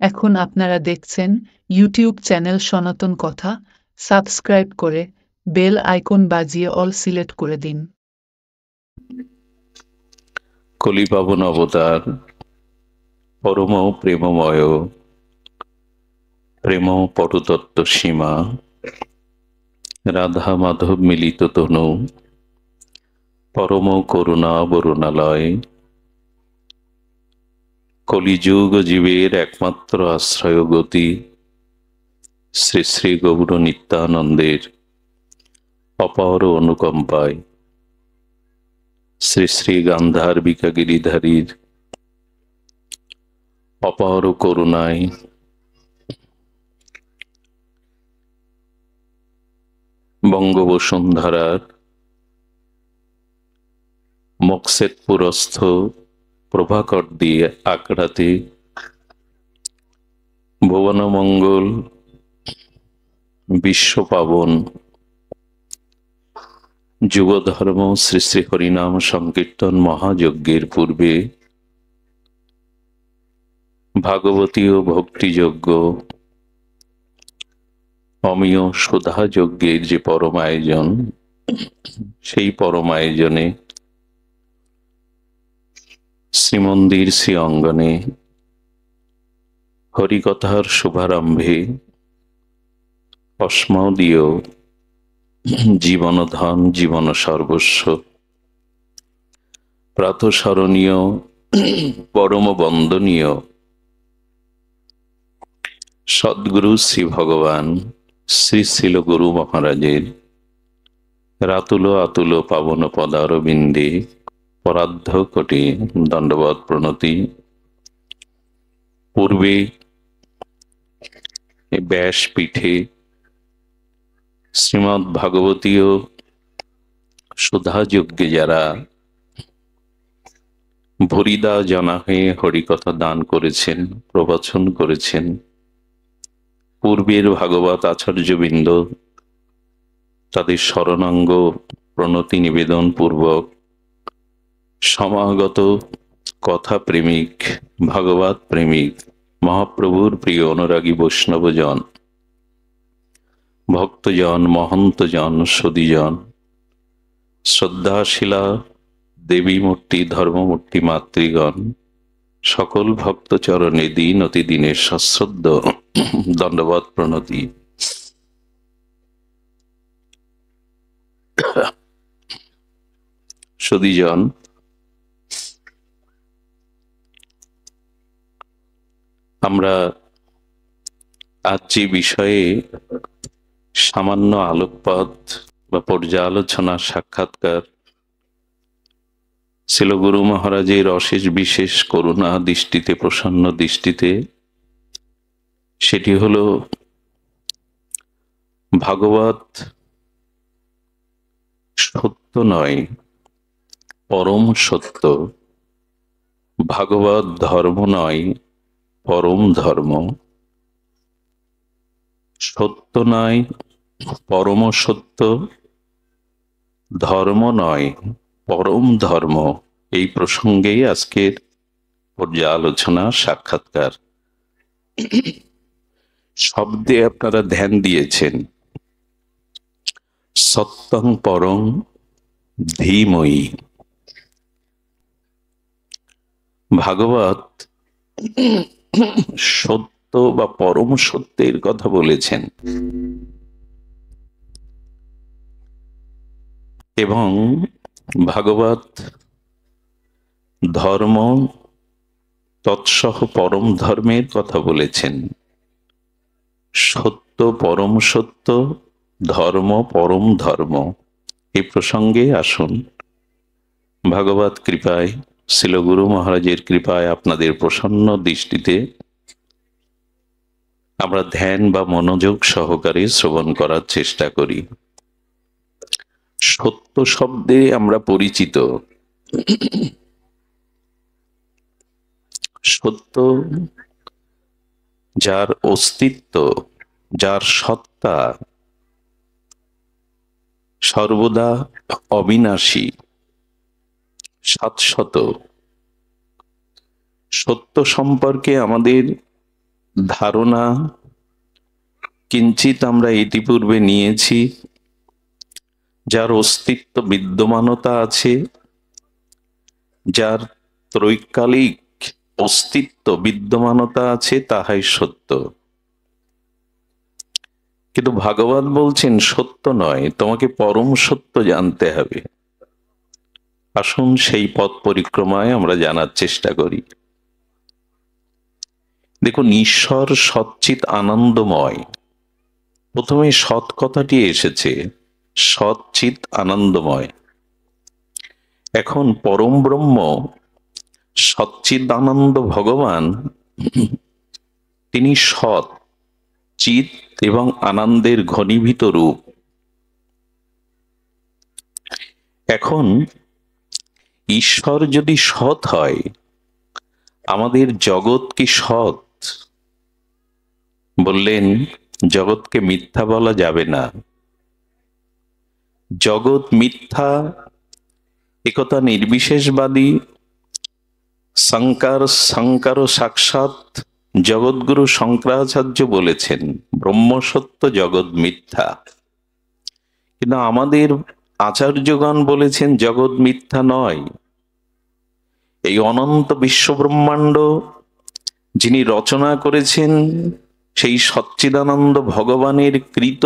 এখন আপনারা দেখছেন ইউটিউব চ্যানেল সনাতন কথা। সাবস্ক্রাইব করে বেল আইকন বাজিয়ে অল সিলেক্ট করে দিন। কলিপাবন অবতার পরম প্রেমময় প্রেম পরতত্ত্ব সীমা রাধা মাধব মিলিত তনু পরম করুণা বরুণালয় কলিযুগ জীবের একমাত্র আশ্রয় গতি শ্রী শ্রী গৌর নিত্যানন্দের অপার অনুকম্পায় শ্রী শ্রী গান্ধার্বিকা গিরিধারীর অপার করুণায় বঙ্গবসুন্ধরার মকসেদপুরস্থ প্রভাকর দিয়ে আঁকড়াতে ভুবনমঙ্গল বিশ্বপাবন যুবধর্ম শ্রী শ্রী হরিনাম সংকীর্তন মহাযজ্ঞের পূর্বে ভাগবতীয় ভক্তিযজ্ঞ অমীয় সুধা যজ্ঞের যে পরম আয়োজন, সেই পরম আয়োজনে শ্রীমন্দির শ্রী অঙ্গনে হরিকথার শুভারম্ভে অস্মদীয় জীবনধন জীবন সর্বস্ব প্রাতঃস্মরণীয় পরম বন্দনীয় সদ্গুরু শ্রী ভগবান শ্রী শ্রীল গুরু মহারাজের রাতুল আতুল পাবন পদারবিন্দে পরার্ধ কোটি দণ্ডবৎ প্রণতি। পূর্বে ব্যাসপীঠে শ্রীমদ্ ভাগবতীয় সুধাযজ্ঞে যারা ভরিদা জনা হয়ে হরিকথা দান করেছেন, প্রবচন করেছেন, পূর্বের ভাগবত আচার্যবৃন্দ তাদের শরণাঙ্গ প্রণতি নিবেদন পূর্বক সমাগত কথা প্রেমিক, ভাগবত প্রেমিক, মহাপ্রভুর প্রিয় অনুরাগী বৈষ্ণবজন, ভক্তজন, মহন্তজন, সদীজন, শ্রদ্ধাশীলা দেবী মূর্তি, ধর্মমূর্তি মাতৃগণ, সকল ভক্তচরণে দিন অতি দিনের সশ্রদ্ধ দণ্ডবৎ প্রণতি। সদীজন, আমরা আজ যে বিষয়ে সামান্য আলোকপাত বা পর্যালোচনা সাক্ষাৎকার ছিল গুরু মহারাজের অশেষ বিশেষ করুণা দৃষ্টিতে, প্রসন্ন দৃষ্টিতে, সেটি হল ভাগবত সত্য নয়, পরম সত্য। ভাগবত ধর্ম নয়, পরম ধর্ম। সত্য নয়, পরম সত্য। ধর্ম নয়, পরম ধর্ম। এই প্রসঙ্গেই আজকের পর্যালোচনা সাক্ষাৎকার। শব্দে আপনারা ধ্যান দিয়েছেন, সত্যং পরং ধীময়ী। ভাগবত সত্য বা পরম সত্যের কথা বলেছেন এবং ভাগবত ধর্ম তৎসহ পরম ধর্মের কথা বলেছেন। সত্য পরম সত্য, ধর্ম পরম ধর্ম। এই প্রসঙ্গে আসুন ভাগবত কৃপায়, শ্রীল গুরু মহারাজের কৃপায় আপনাদের প্রসন্ন দৃষ্টিতে আমরা ধ্যান বা মনোযোগ সহকারে শ্রবণ করার চেষ্টা করি। সত্য শব্দে আমরা পরিচিত। সত্য যার অস্তিত্ব, যার সত্তা সর্বদা অবিনাশী, শাশ্বত। সত্য সম্পর্কে আমাদের ধারণা কিঞ্চিত আমরা ইতিপূর্বে নিয়েছি, যার অস্তিত্ব বিদ্যমানতা আছে, যার ত্রৈকালিক অস্তিত্ব বিদ্যমানতা আছে, তাহাই সত্য। কিন্তু ভাগবত বলছেন সত্য নয়, তোমাকে পরম সত্য জানতে হবে। আসুন সেই পথ পরিক্রমায় আমরা জানার চেষ্টা করি। দেখুন, ঈশ্বর সচ্চিৎ আনন্দময়। প্রথমে সৎ কথাটি এসেছে, সচ্চিৎ আনন্দময়। এখন পরম ব্রহ্ম সচ্চিদানন্দ ভগবান, তিনি সৎ, চিৎ এবং আনন্দের ঘনীভূত রূপ। এখন ঈশ্বর যদি সৎ হয়, আমাদের জগৎ কি সৎ? বললেন জগৎকে মিথ্যা বলা যাবে না। জগৎ মিথ্যা একথা নির্বিশেষবাদী শঙ্কর সাক্ষাৎ জগৎগুরু শঙ্করাচার্য বলেছেন, ব্রহ্মসত্য জগৎ মিথ্যা। কিন্তু আমাদের আচার্যগণ বলেছেন জগৎ মিথ্যা নয়। এই অনন্ত বিশ্বব্রহ্মাণ্ড যিনি রচনা করেছেন, সেই সচ্চিদানন্দ ভগবানের কৃত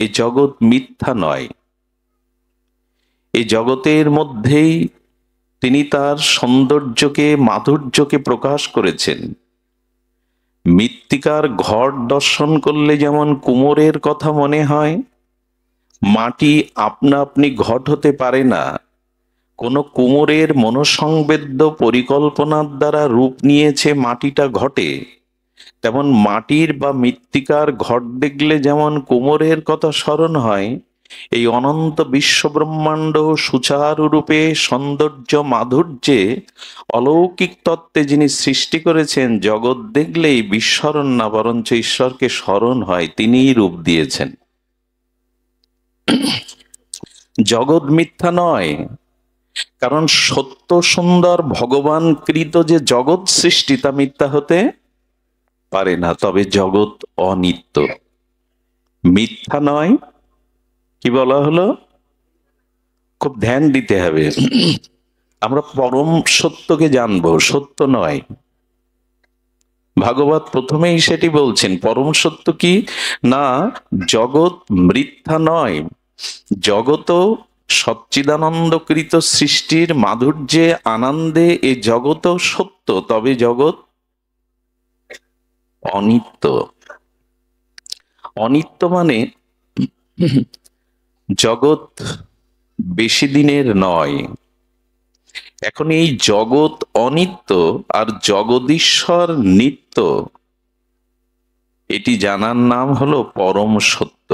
এ জগৎ মিথ্যা নয়। এই জগতের মধ্যেই তিনি তার সৌন্দর্যকে, মাধুর্যকে প্রকাশ করেছেন। মৃত্তিকার ঘট দর্শন করলে যেমন কুমোরের কথা মনে হয়, মাটি আপনা আপনি ঘট হতে পারে না, কোন কুমোরের মনোসংবেদ্য পরিকল্পনার দ্বারা রূপ নিয়েছে মাটিটা ঘটে। তেমন মাটির বা মৃত্তিকার ঘট দেখলে যেমন কুমোরের কথা স্মরণ হয়, এই অনন্ত বিশ্বব্রহ্মাণ্ড সুচারুরূপে সৌন্দর্য মাধুর্যে অলৌকিক তত্ত্বে যিনি সৃষ্টি করেছেন, জগৎ দেখলেই বিস্মরণ না, বরঞ্চ ঈশ্বরকে স্মরণ হয়, তিনিই রূপ দিয়েছেন। জগৎ মিথ্যা নয়, কারণ সত্য সুন্দর ভগবান কৃত যে জগৎ সৃষ্টি, তা মিথ্যা হতে পারে না। তবে জগৎ অনিত্য, মিথ্যা নয়। কি বলা হলো? খুব ধ্যান দিতে হবে। আমরা পরম সত্যকে জানবো, সত্য নয়। ভাগবত প্রথমেই সেটি বলছেন। পরম সত্য কি না, জগৎ মিথ্যা নয়, জগৎ সচ্চিদানন্দকৃত সৃষ্টির মাধুর্যে আনন্দে এ জগৎ সত্য, তবে জগৎ অনিত্য। অনিত্য মানে জগৎ বেশি দিনের নয়। এখন এই জগৎ অনিত্য আর জগদীশ্বর নিত্য, এটি জানার নাম হলো পরম সত্য।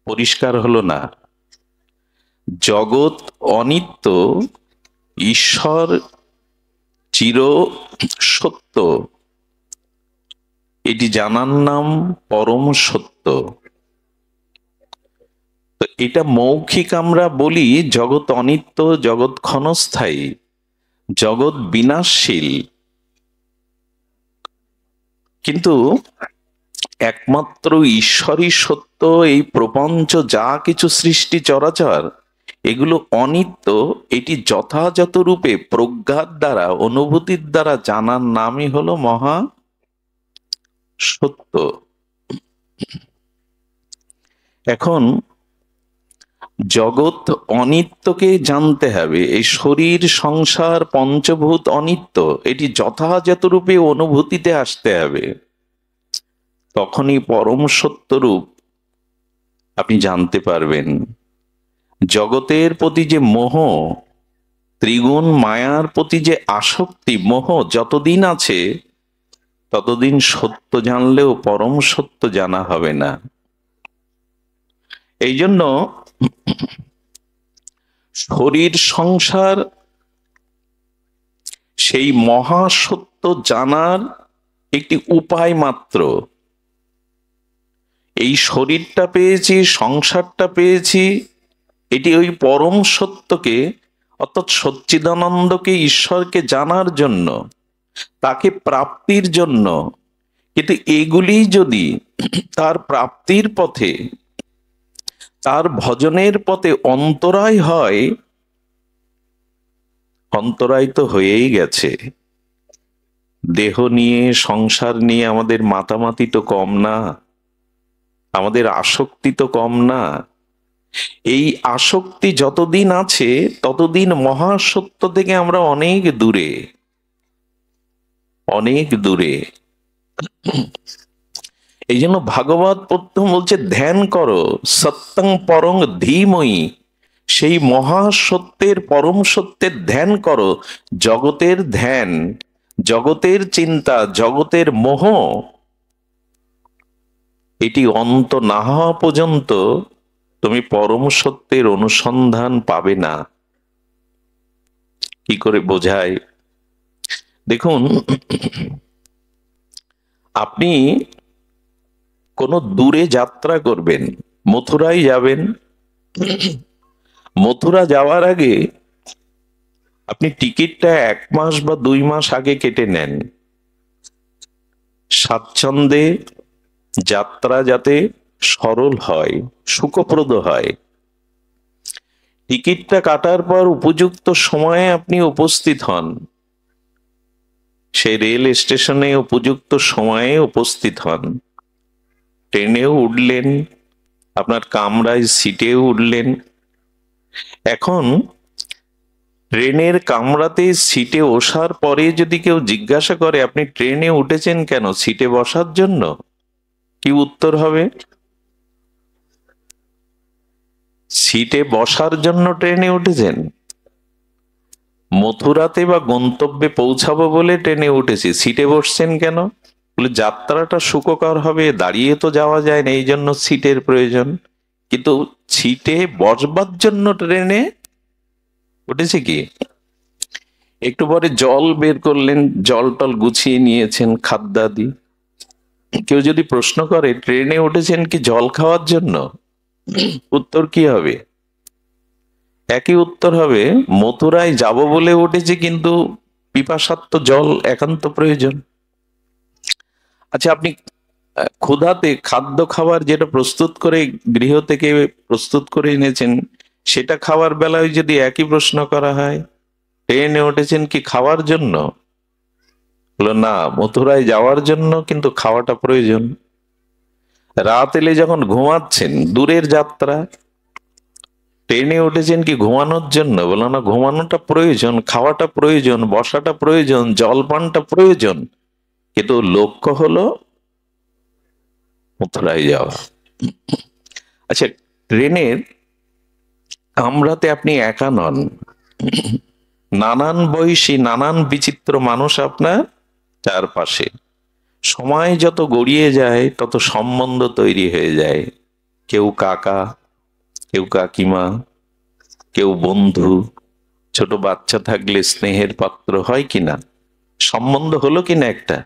পরিষ্কার হলো না? জগৎ অনিত্য, ঈশ্বর চির সত্য, এটি জানার নাম পরম সত্য। তো এটা মৌখিক আমরা বলি, জগৎ অনিত্য, জগৎ ক্ষণস্থায়ী, জগৎ বিনাশশীল। কিন্তু একমাত্র ঈশ্বরই সত্য। এই প্রপঞ্চ যা কিছু সৃষ্টি চরাচর, এগুলো অনিত্য। এটি যথাযথ রূপে প্রজ্ঞার দ্বারা, অনুভূতির দ্বারা জানার নামই হলো মহা সত্য। এখন জগৎ অনিত্যকে জানতে হবে। এই শরীর, সংসার, পঞ্চভূত অনিত্য, এটি যথাযথ রূপে অনুভূতিতে আসতে হবে। তখনই পরম সত্যরূপ আপনি জানতে পারবেন। জগতের প্রতি যে মোহ, ত্রিগুণ মায়ার প্রতি যে আসক্তি, মোহ যতদিন আছে, ততদিন সত্য জানলেও পরম সত্য জানা হবে না। এই জন্য শরীর, সংসার সেই মহাসত্য জানার একটি উপায় মাত্র। এই শরীরটা পেয়েছি, সংসারটা পেয়েছি, এটি ওই পরম সত্যকে, অর্থাৎ সচ্চিদানন্দকে, ঈশ্বরকে জানার জন্য। তাকে প্রাপ্তির জন্য। কিন্তু এগুলি যদি তার প্রাপ্তির পথে, তার ভজনের পথে অন্তরায় হয়, অন্তরায় তো হয়েই গেছে। দেহ নিয়ে, সংসার নিয়ে আমাদের মাতামাতি তো কম না, আমাদের আসক্তি তো কম না। এই আসক্তি যতদিন আছে ততদিন মহাসত্য থেকে আমরা অনেক দূরে, অনেক দূরে। এই জন্য ভাগবত প্রথম বলছে ধ্যান করো সত্যং পরং ধীময়ী, সেই মহাসত্যের, পরম সত্যের ধ্যান করো। জগতের ধ্যান, জগতের চিন্তা, জগতের মোহ, এটি অন্ত না হওয়া পর্যন্ত তুমি পরম সত্যের অনুসন্ধান পাবে না। কি করে বোঝায়? দেখুন, আপনি কোনো দূরে যাত্রা করবেন, মথুরায় যাবেন, মথুরা যাওয়ার আগে আপনি টিকিটটা 1 মাস বা 2 মাস আগে কেটে নেন, স্বাচ্ছন্দ্যে যাত্রা যাতে সরল হয়, সুখপ্রদ হয়। টিকিটটা কাটার পর উপযুক্ত সময়ে আপনি উপস্থিত হন, সেই রেল স্টেশনে উপযুক্ত সময়ে উপস্থিত হন, ট্রেনেও উঠলেন, আপনার কামরায় সিটেও উঠলেন। এখন ট্রেনের কামরাতে সিটে ওঠার পরে যদি কেউ জিজ্ঞাসা করে আপনি ট্রেনে উঠেছেন কেন, সিটে বসার জন্য, কি উত্তর হবে? সিটে বসার জন্য ট্রেনে উঠেছেন। মথুরাতে বা গন্তব্যে পৌঁছাবো বলে ট্রেনে উঠেছি, সিটে বসছেন কেন? বলে যাত্রাটা সুখকর হবে, দাঁড়িয়ে তো যাওয়া যায় না, এই জন্য সিটের প্রয়োজন। কিন্তু সিটে বসবার জন্য ট্রেনে উঠেছে কি? একটু পরে জল বের করলেন, জল টল গুছিয়ে নিয়েছেন খাদ্যাদি। কেউ যদি প্রশ্ন করে ট্রেনে উঠেছেন কি জল খাওয়ার জন্য, উত্তর কি হবে? একই উত্তর হবে, মথুরায় যাব বলে উঠেছে, কিন্তু পিপাসার্ত জল একান্ত প্রয়োজন। আচ্ছা, আপনি ক্ষুধাতে খাদ্য খাবার যেটা প্রস্তুত করে গৃহ থেকে প্রস্তুত করে এনেছেন, সেটা খাওয়ার বেলায় যদি একই প্রশ্ন করা হয়, ট্রেনে উঠেছেন কি খাওয়ার জন্য, বললো না, মথুরায় যাওয়ার জন্য, কিন্তু খাওয়াটা প্রয়োজন। রাত এলে যখন ঘুমাচ্ছেন, দূরের যাত্রা, ট্রেনে উঠেছেন কি ঘুমানোর জন্য, বললো না, ঘুমানোটা প্রয়োজন, খাওয়াটা প্রয়োজন, বসাটা প্রয়োজন, জলপানটা প্রয়োজন, কিন্তু লক্ষ্য হলো মথুরায় যাওয়া। আচ্ছা, ট্রেনের কামরাতে আপনি একা নন, নানান বয়সী, নানান বিচিত্র মানুষ আপনার চারপাশে। সময় যত গড়িয়ে যায় তত সম্বন্ধ তৈরি হয়ে যায়। কেউ কাকা, কেউ কাকিমা, কেউ বন্ধু। ছোট বাচ্চা থাকলে স্নেহের পাত্র হয় কিনা, সম্বন্ধ হলো কিনা একটা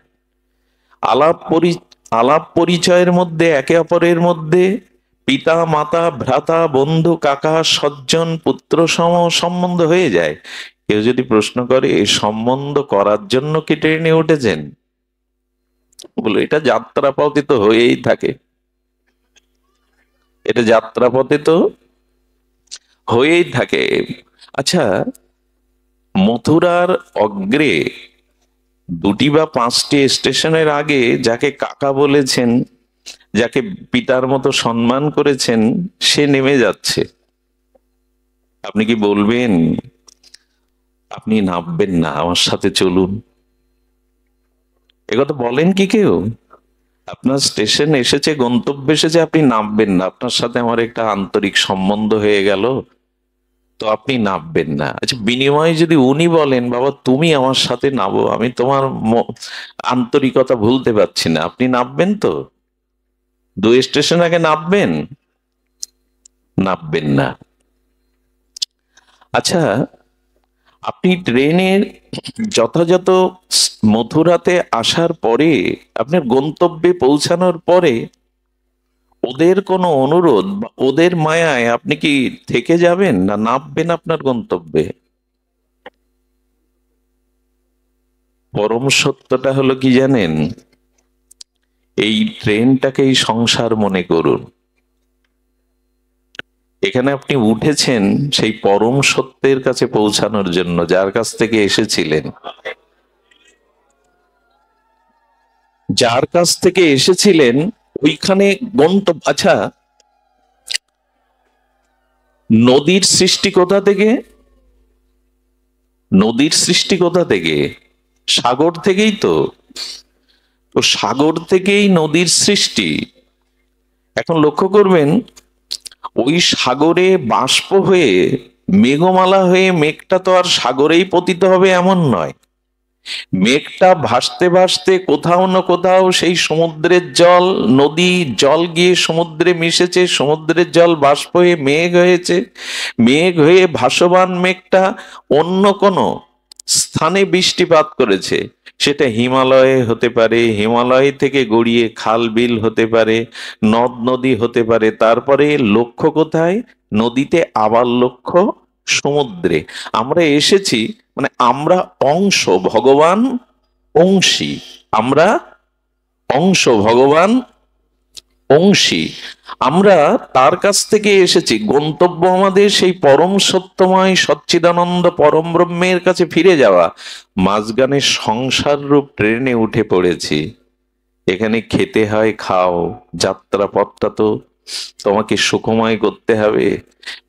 আলাপ পরিচয়ের মধ্যে, একে অপরের মধ্যে পিতা মাতা ভ্রাতা বন্ধু কাকা সজ্জন পুত্র সম সম্বন্ধ হয়ে যায়। কেউ যদি প্রশ্ন করে এই সম্বন্ধ করার জন্য কি ট্রেনে উঠেছেন, বলো এটা যাত্রাপথে তো হয়েই থাকে, এটা যাত্রাপথে তো হয়েই থাকে। আচ্ছা, মথুরার অগ্রে 2টি বা 5টি স্টেশনের আগে যাকে কাকা বলেছেন, যাকে পিতার মতো সম্মান করেছেন, সে নেমে যাচ্ছে। আপনি কি বলবেন আপনি নামবেন না, আমার সাথে চলুন? একথা বলেন কি কেউ? আপনার স্টেশন এসেছে, গন্তব্য এসেছে, আপনি নামবেন না, আপনার সাথে আমার একটা আন্তরিক সম্বন্ধ হয়ে গেল, তো আপনি নামবেন না। আচ্ছা, বিনিময়ে যদি উনি বলেন বাবা তুমি আমার সাথে নামো, আমি তোমার আন্তরিকতা ভুলতে পারছি না, আপনি নামবেন তো? 2 স্টেশন আগে নামবেন? নামবেন না। আচ্ছা, আপনি ট্রেনের যথাযথ মথুরাতে আসার পরে, আপনার গন্তব্যে পৌঁছানোর পরে ওদের কোনো অনুরোধ বা ওদের মায়ায় আপনি কি থেকে যাবেন, না নামবেন আপনার গন্তব্যে? পরম সত্যটা হলো কি জানেন? এই ট্রেনটাকেই সংসার মনে করুন। এখানে আপনি উঠেছেন সেই পরম সত্যের কাছে পৌঁছানোর জন্য, যার কাছ থেকে এসেছিলেন। যার কাছ থেকে এসেছিলেন ওইখানে গন্তব্য। আচ্ছা, নদীর সৃষ্টি কোথা থেকে? নদীর সৃষ্টি কোথা থেকে? সাগর থেকেই তো। তো সাগর থেকেই নদীর সৃষ্টি। এখন লক্ষ্য করবেন, ওই সাগরে বাষ্প হয়ে মেঘমালা হয়ে মেঘটা তো আর সাগরেই পতিত হবে এমন নয়। মেঘটা ভাসতে ভাসতে কোথাও না কোথাও সেই সমুদ্রের জল, নদী জল গিয়ে সমুদ্রে মিশেছে, সমুদ্রের জল বাষ্প হয়ে মেঘ হয়েছে, মেঘ হয়ে ভাসমান মেঘটা অন্য কোনো স্থানে বৃষ্টিপাত করেছে। সেটা হিমালয়ে হতে পারে, হিমালয় থেকে গড়িয়ে খাল বিল হতে পারে, নদ নদী হতে পারে। তারপরে লক্ষ্য কোথায়? নদীতে, আবার লক্ষ্য সমুদ্রে। আমরা এসেছি, মানে আমরা অংশ, ভগবান অংশী। আমরা অংশ, ভগবান অংশী। আমরা তার কাছ থেকে এসেছি। গন্তব্য আমাদের সেই পরম সত্যময় সচ্চিদানন্দ পরম ব্রহ্মের কাছে ফিরে যাওয়া। মাঝখানে সংসার রূপ ট্রেনে উঠে পড়েছি। এখানে খেতে হয়, খাও। যাত্রা পথটা তো তোমাকে সুখময় করতে হবে।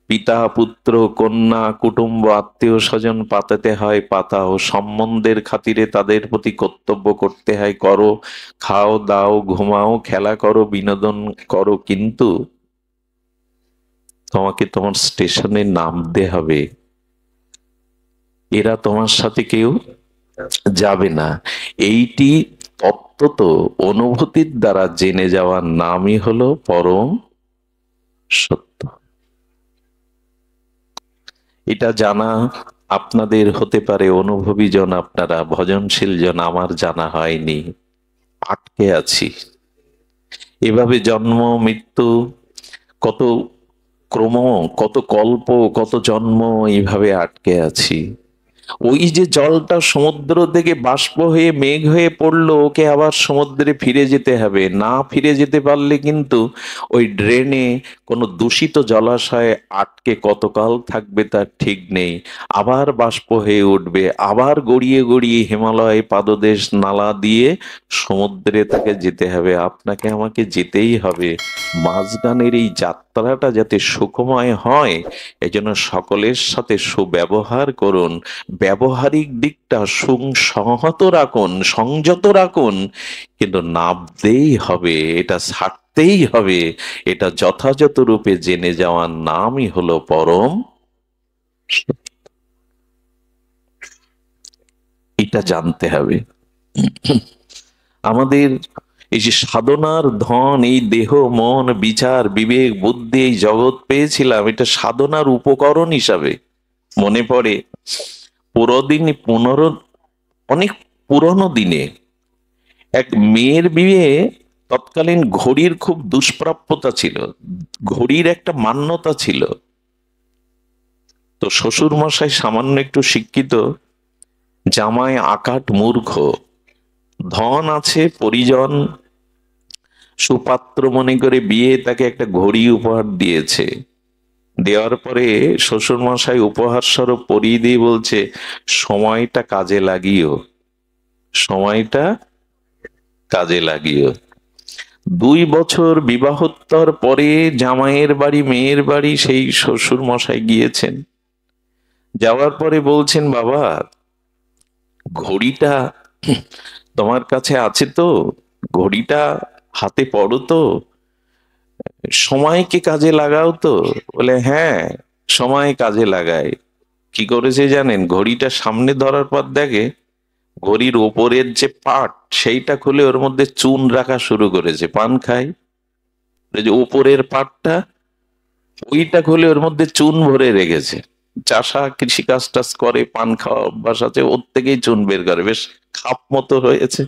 পিতা পুত্র কন্যা কুটুম্ব আত্মীয় স্বজন পাতাতে হয়, পাতাও। সম্বন্ধের খাতিরে তাদের প্রতি কর্তব্য করতে হয়, করো। খাও দাও ঘুমাও খেলা করো বিনোদন করো, কিন্তু তোমাকে তোমার স্টেশনে নামতে হবে। এরা তোমার সাথে কেউ যাবে না। এইটি তত্ত্বত অনুভূতির দ্বারা জেনে যাওয়ার নামই হলো পরম সত্য। এটা জানা আপনাদের হতে পারে অনুভবী জন, আপনারা ভজনশীল জন, আমার জানা হয়নি। আটকে আছি এভাবে। জন্ম মৃত্যু, কত ক্রম, কত কল্প, কত জন্ম, এইভাবে আটকে আছি। ওই যে জলটা সমুদ্র থেকে বাষ্প হয়ে মেঘ হয়ে পড়লো, ওকে আবার সমুদ্রে ফিরে যেতে হবে। না ফিরে যেতে পারলে কিন্তু ওই ড্রেনে কোনো দূষিত জলাশয়ে আটকে কতকাল থাকবে তার ঠিক নেই। আবার বাষ্প হয়ে উঠবে, আবার গড়িয়ে গড়িয়ে হিমালয় পাদদেশ নালা দিয়ে সমুদ্রে তাকে যেতে হবে। আপনাকে আমাকে যেতেই হবে। মাঝগানের এই যাত্রাটা যাতে সুখময় হয়, এজন্য সকলের সাথে সুব্যবহার করুন। ব্যবহারিক দিকটা সংহত রাখুন, সংযত রাখুন, কিন্তু নামতেই হবে, এটা ছাড়তেই হবে। এটা যথাযথ রূপে জেনে যাওয়ার নামই হলো পরম। এটা জানতে হবে। আমাদের এই যে সাধনার ধন, এই দেহ মন বিচার বিবেক বুদ্ধি, এই জগৎ পেয়েছিলাম, এটা সাধনার উপকরণ হিসাবে। মনে পড়ে অনেক পুরনো দিনে এক মেয়ের বিয়ে। তৎকালীন ঘড়ির খুব দুষ্প্রাপ্যতা ছিল, ঘড়ির একটা মান্যতা ছিল। তো শ্বশুর মশাই সামান্য একটু শিক্ষিত, জামাই আকাট মূর্খ, ধন আছে, পরিজন, সুপাত্র মনে করে বিয়ে তাকে একটা ঘড়ি উপহার দিয়েছে। দেওয়ার পরে শ্বশুর মশাই উপহার স্বরূপ পরিয়ে দিয়ে বলছে, সময়টা কাজে লাগিও, সময়টা কাজে লাগিও। 2 বছর বিবাহোত্তর পরে জামাইয়ের বাড়ি মেয়ের বাড়ি সেই শ্বশুর মশাই গিয়েছেন। যাওয়ার পরে বলছেন, বাবা ঘড়িটা তোমার কাছে আছে তো? ঘড়িটা হাতে পড়ো তো? সময়কে কাজে লাগাও তো? বলে হ্যাঁ, সময় কাজে লাগায়। কি করেছে জানেন? ঘড়িটা সামনে ধরার পর দেখে ঘড়ির ওপরের যে পাট, সেইটা খুলে ওর মধ্যে চুন রাখা শুরু করেছে। পান খায়, ওই যে উপরের পাটটা, ওইটা খুলে ওর মধ্যে চুন ভরে রেখেছে। চাষা কৃষি কাজ টাজ করে, পান খাওয়া অভ্যাস আছে, ওর থেকেই চুন বের করে। বেশ খাপ মতো হয়েছে,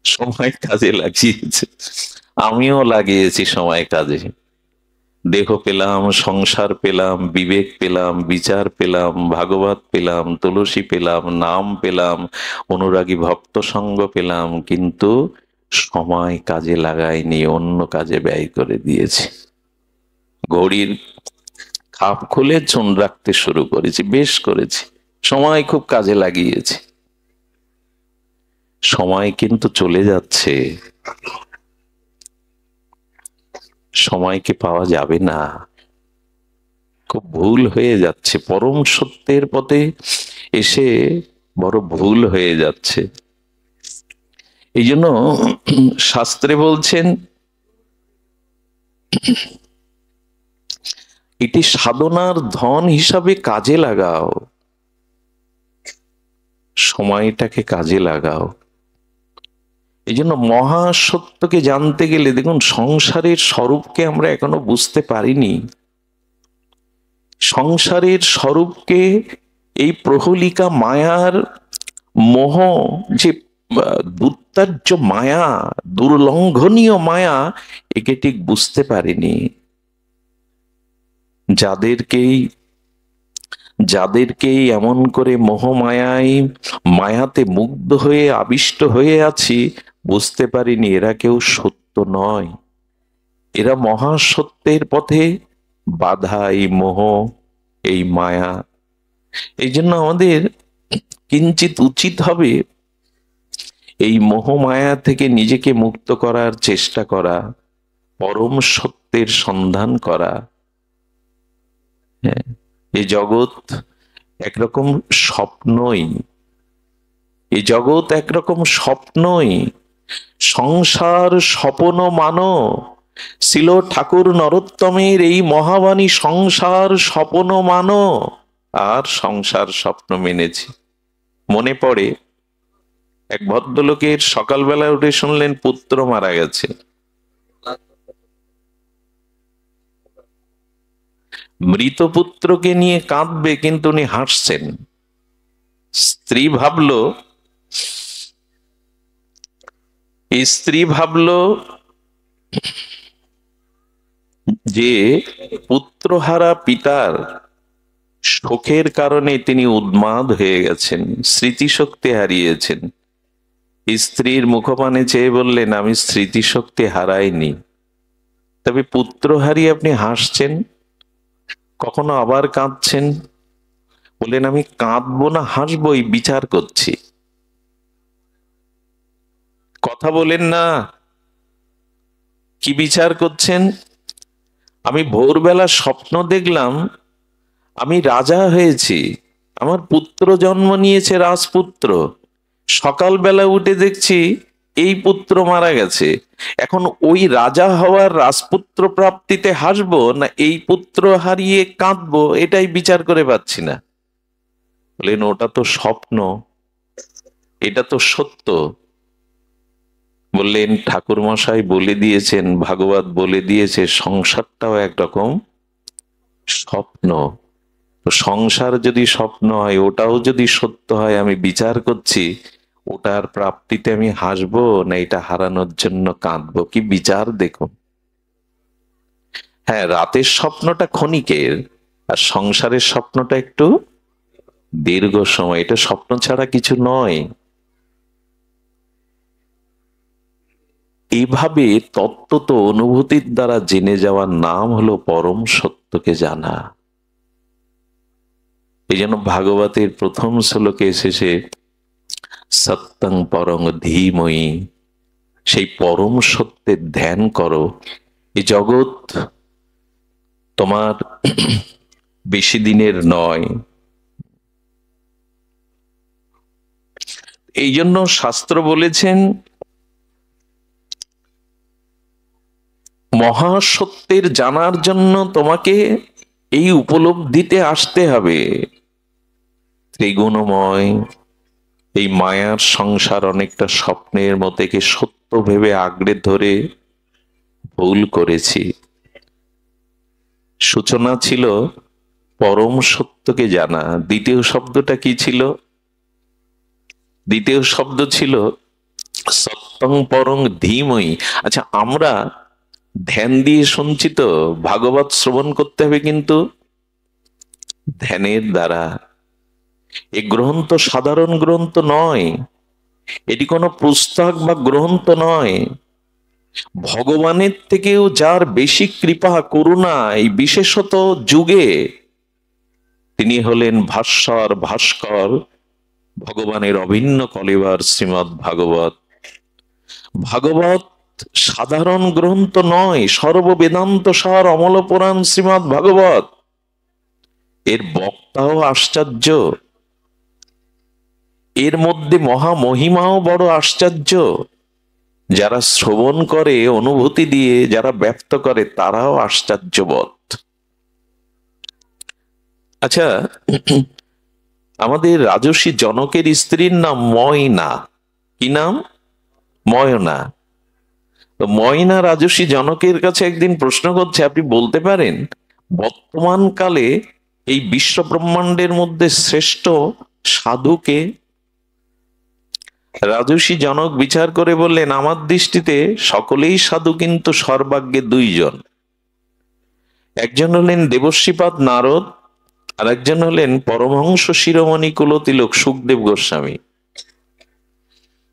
সময় কাজে লাগিয়েছে। আমিও লাগিয়েছি সময় কাজে। দেহ পেলাম, সংসার পেলাম, বিবেক পেলাম, বিচার পেলাম, ভাগবত পেলাম, তুলসী পেলাম, নাম পেলাম, অনুরাগী ভক্ত সঙ্গ পেলাম, কিন্তু সময় কাজে লাগাইনি, অন্য কাজে ব্যয় করে দিয়েছি। ঘড়ির খাপ খুলে চুন রাখতে শুরু করেছি, বেশ করেছি, সময় খুব কাজে লাগিয়েছি, সময় কিন্তু চলে যাচ্ছে, সময়কে পাওয়া যাবে না, খুব ভুল হয়ে যাচ্ছে, পরম সত্যের পথে এসে বড় ভুল হয়ে যাচ্ছে। এই জন্য শাস্ত্রে বলছেন এটি সাধনার ধন হিসাবে কাজে লাগাও, সময়টাকে কাজে লাগাও। এই জন্য মহাসত্যকে জানতে গেলে দেখুন, সংসারের স্বরূপকে আমরা এখনো বুঝতে পারিনি। সংসারের স্বরূপকে এই প্রহলিকা মায়ার মোহ, যে দুর্তার্য মায়া, দুর্লঙ্ঘনীয় মায়া, একে ঠিক বুঝতে পারিনি। যাদেরকেই এমন করে মোহমায়ায়, মায়াতে মুগ্ধ হয়ে আবিষ্ট হয়ে আছি, বুঝতে পারিনি এরা কেউ সত্য নয়, এরা মহাসত্যের পথে বাধা, এই মোহ, এই মায়া। এই জন্য আমাদের কিঞ্চিত উচিত হবে এই মোহ মায়া থেকে নিজেকে মুক্ত করার চেষ্টা করা, পরম সত্যের সন্ধান করা। এই জগৎ একরকম স্বপ্নই, এই জগৎ একরকম স্বপ্নই, সংসার স্বপ্ন মানো। ছিল ঠাকুর নরোত্তমের এই মহাবাণী, সংসার স্বপ্ন মানো। আর সংসার স্বপ্ন মেনেছি। মনে পড়ে এক ভদ্রলোকের সকালবেলা উঠে শুনলেন পুত্র মারা গেছে। মৃত পুত্রকে নিয়ে কাঁদবে, কিন্তু উনি হাসছেন। স্ত্রী ভাবলো যে পুত্রহারা পিতার শোকের কারণে তিনি উন্মাদ হয়ে গেছেন, স্মৃতিশক্তি হারিয়েছেন। স্ত্রীর মুখপানে চেয়ে বললেন, আমি স্মৃতিশক্তি হারাইনি, তবে পুত্র হারিয়ে আপনি হাসছেন, কখনো আবার কাঁদছেন। বললেন, আমি কাঁদবো না হাসবো, বিচার করছি। কথা বলেন না, কি বিচার করছেন? আমি ভোরবেলা স্বপ্ন দেখলাম আমি রাজা হয়েছি, আমার পুত্র জন্ম নিয়েছে, রাজপুত্র। সকালবেলা উঠে দেখছি এই পুত্র মারা গেছে। এখন ওই রাজা হওয়ার, রাজপুত্র প্রাপ্তিতে হাসবো, না এই পুত্র হারিয়ে কাঁদবো, এটাই বিচার করে পাচ্ছি না। বলেন, ওটা তো স্বপ্ন, এটা তো সত্য। বললেন, ঠাকুর মশাই বলে দিয়েছেন, ভাগবত বলে দিয়েছে, সংসারটাও একরকম স্বপ্ন। তো সংসার যদি স্বপ্ন হয়, ওটাও যদি সত্য হয়, আমি বিচার করছি, ওটার প্রাপ্তিতে আমি হাসবো না এটা হারানোর জন্য কাঁদবো, কি বিচার দেখুন। হ্যাঁ, রাতের স্বপ্নটা ক্ষণিকের, আর সংসারের স্বপ্নটা একটু দীর্ঘ সময়। এটা স্বপ্ন ছাড়া কিছু নয়। এইভাবে তত্ত্ব অনুভূতির দ্বারা জেনে যাওয়ার নাম হলো পরম সত্যকে জানা। এই জন্য ভাগবতের প্রথম শ্লোকে এসেছে সত্যং পরং ধীময়ী, সেই পরম সত্যের ধ্যান করো। এই জগৎ তোমার বেশি দিনের নয়। এই জন্য শাস্ত্র বলেছেন মহাসত্যের জানার জন্য তোমাকে এই উপলব্ধিতে আসতে হবে। ত্রিগুণময় এই মায়ার সংসার অনেকটা স্বপ্নের মতো, একে সত্য ভেবে আঁকড়ে ধরে ভুল করেছি। সূচনা ছিল পরম সত্যকে জানা। দ্বিতীয় শব্দটা কি ছিল? দ্বিতীয় শব্দ ছিল সত্যং পরং ধীময়ী। আচ্ছা, আমরা ধ্যান দিয়ে শুনছি তো, ভাগবত শ্রবণ করতে হবে কিন্তু ধ্যানের দ্বারা। এ গ্রন্থ সাধারণ গ্রন্থ নয়, এটি কোনো পুস্তক বা গ্রন্থ নয়। ভগবানের থেকেও যার বেশি কৃপা করুণা এই বিশেষত যুগে, তিনি হলেন ভাস্বর ভাস্কর ভগবানের অভিন্ন কলেবার শ্রীমৎ ভাগবত। ভাগবত সাধারণ গ্রন্থ নয়, সর্ববেদান্ত সার অমল পুরাণ শ্রীমৎ ভাগবত। এর বক্তাও আশ্চর্য, এর মধ্যে মহামহিমাও বড় আশ্চর্য। যারা শ্রবণ করে অনুভূতি দিয়ে, যারা ব্যক্ত করে, তারাও আশ্চর্যবোধ। আচ্ছা, আমাদের রাজর্ষি জনকের স্ত্রীর নাম ময়না। কি নাম? ময়না। তো ময়না রাজর্ষি জনকের কাছে একদিন প্রশ্ন করছে, আপনি বলতে পারেন বর্তমান কালে এই বিশ্ব ব্রহ্মাণ্ডের মধ্যে শ্রেষ্ঠ সাধুকে? রাজর্ষি জনক বিচার করে বললেন, আমার দৃষ্টিতে সকলেই সাধু, কিন্তু সর্বাগ্যে দুইজন। একজন হলেন দেবশ্রীপাদ নারদ, আর একজন হলেন পরমহংস শিরোমণি কুলতিলক সুখদেব গোস্বামী।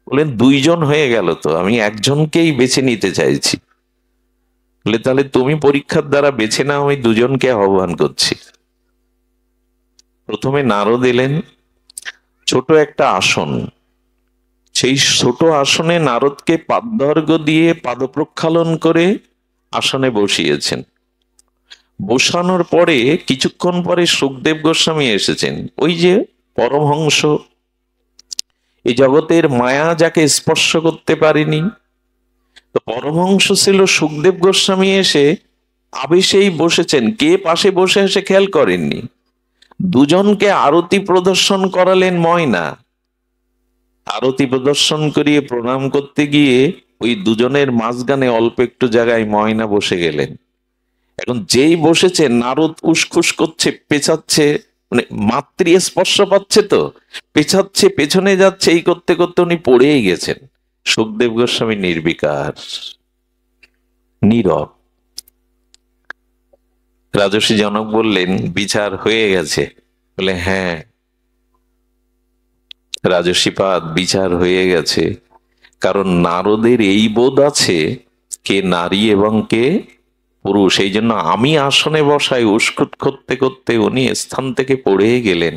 বলেন দুইজন হয়ে গেল, তো আমি একজনকেই বেছে নিতে চাইছি। বলে তাহলে তুমি পরীক্ষার দ্বারা বেছে নাও, আমি দুজনকে আহ্বান করছি। প্রথমে নারদ এলেন, ছোট একটা আসন। সেই ছোট আসনে নারদকে পাদর্ঘ্য দিয়ে পাদ প্রক্ষালন করে আসনে বসিয়েছেন। বসানোর পরে কিছুক্ষণ পরে সুখদেব গোস্বামী এসেছেন। ওই যে পরমহংস, এই জগতের মায়া যাকে স্পর্শ করতে পারেনি, তো পরমহংস ছিল সুখদেব গোস্বামী, এসে আবেশেই বসেছেন। কে পাশে বসে এসে খেয়াল করেননি। দুজনকে আরতি প্রদর্শন করালেন ময়না। আরতি প্রদর্শন করিয়ে প্রণাম করতে গিয়ে ওই দুজনের মাঝখানে অল্প একটু জায়গায় ময়না বসে গেলেন। এখন যেই বসেছে, নারদ উসখুস করছে, পেছাচ্ছে, মানে মাতৃ স্পর্শ পাচ্ছে, তো পেছাচ্ছে, পেছনে যাচ্ছে, এই করতে করতে উনি পড়েই গেছেন। সুখদেব গোস্বামী নির্বিকার, নীরব। রাজর্ষি জনক বললেন, বিচার হয়ে গেছে? বলে হ্যাঁ রাজর্ষিপাদ, বিচার হয়ে গেছে। কারণ নারদের এই বোধ আছে কে নারী এবং কে পুরুষ। এই জন্য আমি আসনে বসাই উস্কুট করতে করতে উনি স্থান থেকে পড়ে গেলেন।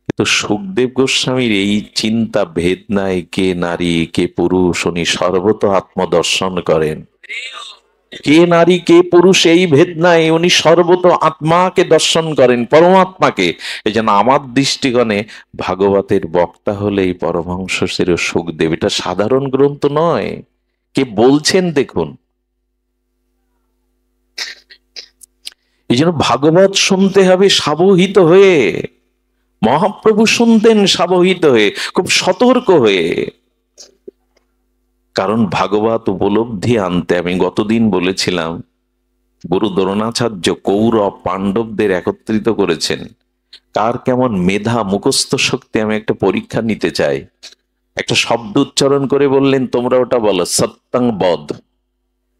কিন্তু সুখদেব গোস্বামীর এই চিন্তা ভেদ নাই, কে নারী কে পুরুষ, উনি সর্বত আত্মদর্শন করেন। কে নারী কে পুরুষ এই ভেদ নাই, উনি সর্বত আত্মাকে দর্শন করেন, পরমাত্মাকে। এই জন্য আমার দৃষ্টিকোণে ভাগবতের বক্তা হলে এই পরমহংস শ্রী সুখদেব। এটা সাধারণ গ্রন্থ নয়, কে বলছেন দেখুন। এই জন্য ভাগবত শুনতে হবে সাবহিত হয়ে। মহাপ্রভু শুনতেন সাবহিত হয়ে, খুব সতর্ক হয়ে। কারণ ভাগবত উপলব্ধি আনতে, আমি গতদিন বলেছিলাম, গুরু দ্রোণাচার্য কৌরব পাণ্ডবদের একত্রিত করেছেন। কার কেমন মেধা, মুখস্থ শক্তি, আমি একটা পরীক্ষা নিতে চাই। একটা শব্দ উচ্চারণ করে বললেন, তোমরা ওটা বলো, সত্যং বদ।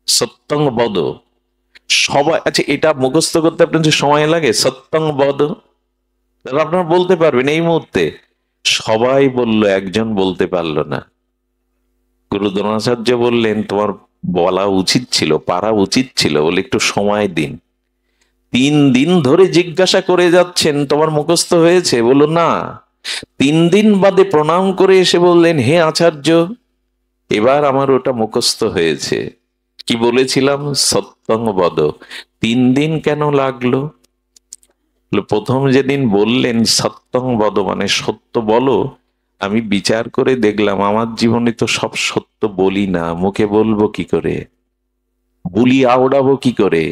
সত্যং বদ। সবাই, আচ্ছা এটা মুখস্থ করতে আপনার যে সময় লাগে, সত্যং বদ, আপনারা বলতে পারবেন এই মুহূর্তে? সবাই বলল, একজন বলতে পারলো না। গুরু দ্রোণাচার্য বললেন, তোমার বলা উচিত ছিল, পারা উচিত ছিল, বলে একটু সময় দিন। 3 দিন ধরে জিজ্ঞাসা করে যাচ্ছেন, তোমার মুখস্থ হয়েছে? বলল না। 3 দিন বাদে প্রণাম করে এসে বললেন, হে আচার্য, এবার আমার ওটা মুখস্থ হয়েছে। কি বলেছিলাম? সত্যং বদ। 3 দিন কেন লাগলো? প্রথম যেদিন বললেন সত্যং বদ, মানে সত্য বলো, আমি বিচার করে দেখলাম আমার জীবনে তো সব সত্য বলি না, মুখে বলবো কি করে, বুলি আওড়াবো কি করে।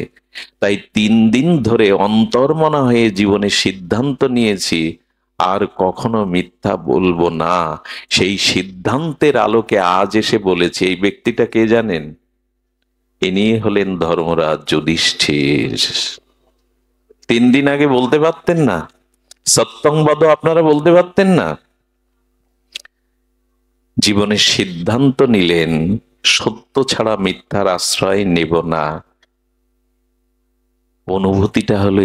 তাই 3 দিন ধরে অন্তর্মনা হয়ে জীবনে সিদ্ধান্ত নিয়েছি, আর কখনো মিথ্যা বলবো না। সেই সিদ্ধান্তের আলোকে আজ এসে বলেছি। এই ব্যক্তিটা কে জানেন? ইনি হলেন ধর্মরাজ যুধিষ্ঠির। 3 দিন আগে বলতে পারতেন না? সত্যংবাদ আপনারা বলতে পারতেন না? জীবনে সিদ্ধান্ত নিলেন সত্য ছাড়া মিথ্যার আশ্রয় নেব না। অনুভূতিটা হলো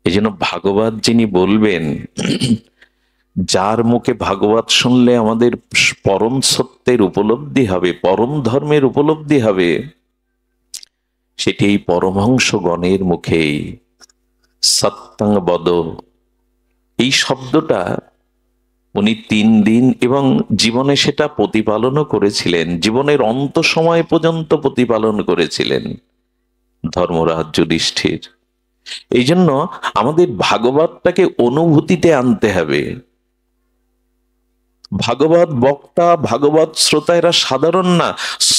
এই জন্য ভাগবত যিনি বলবেন, যার মুখে ভাগবত শুনলে আমাদের পরম সত্যের উপলব্ধি হবে, পরম ধর্মের উপলব্ধি হবে, সেটি এই পরমহংসগণের মুখেই। সত্যং বদ, এই শব্দটা উনি 3 দিন এবং জীবনে সেটা প্রতিপালনও করেছিলেন, জীবনের অন্ত সময় পর্যন্ত প্রতিপালন করেছিলেন ধর্মরাজ যুধিষ্ঠির। এই জন্য আমাদের ভাগবতটাকে অনুভূতিতে আনতে হবে। ভাগবত বক্তা, ভাগবত শ্রোতা এরা সাধারণ না,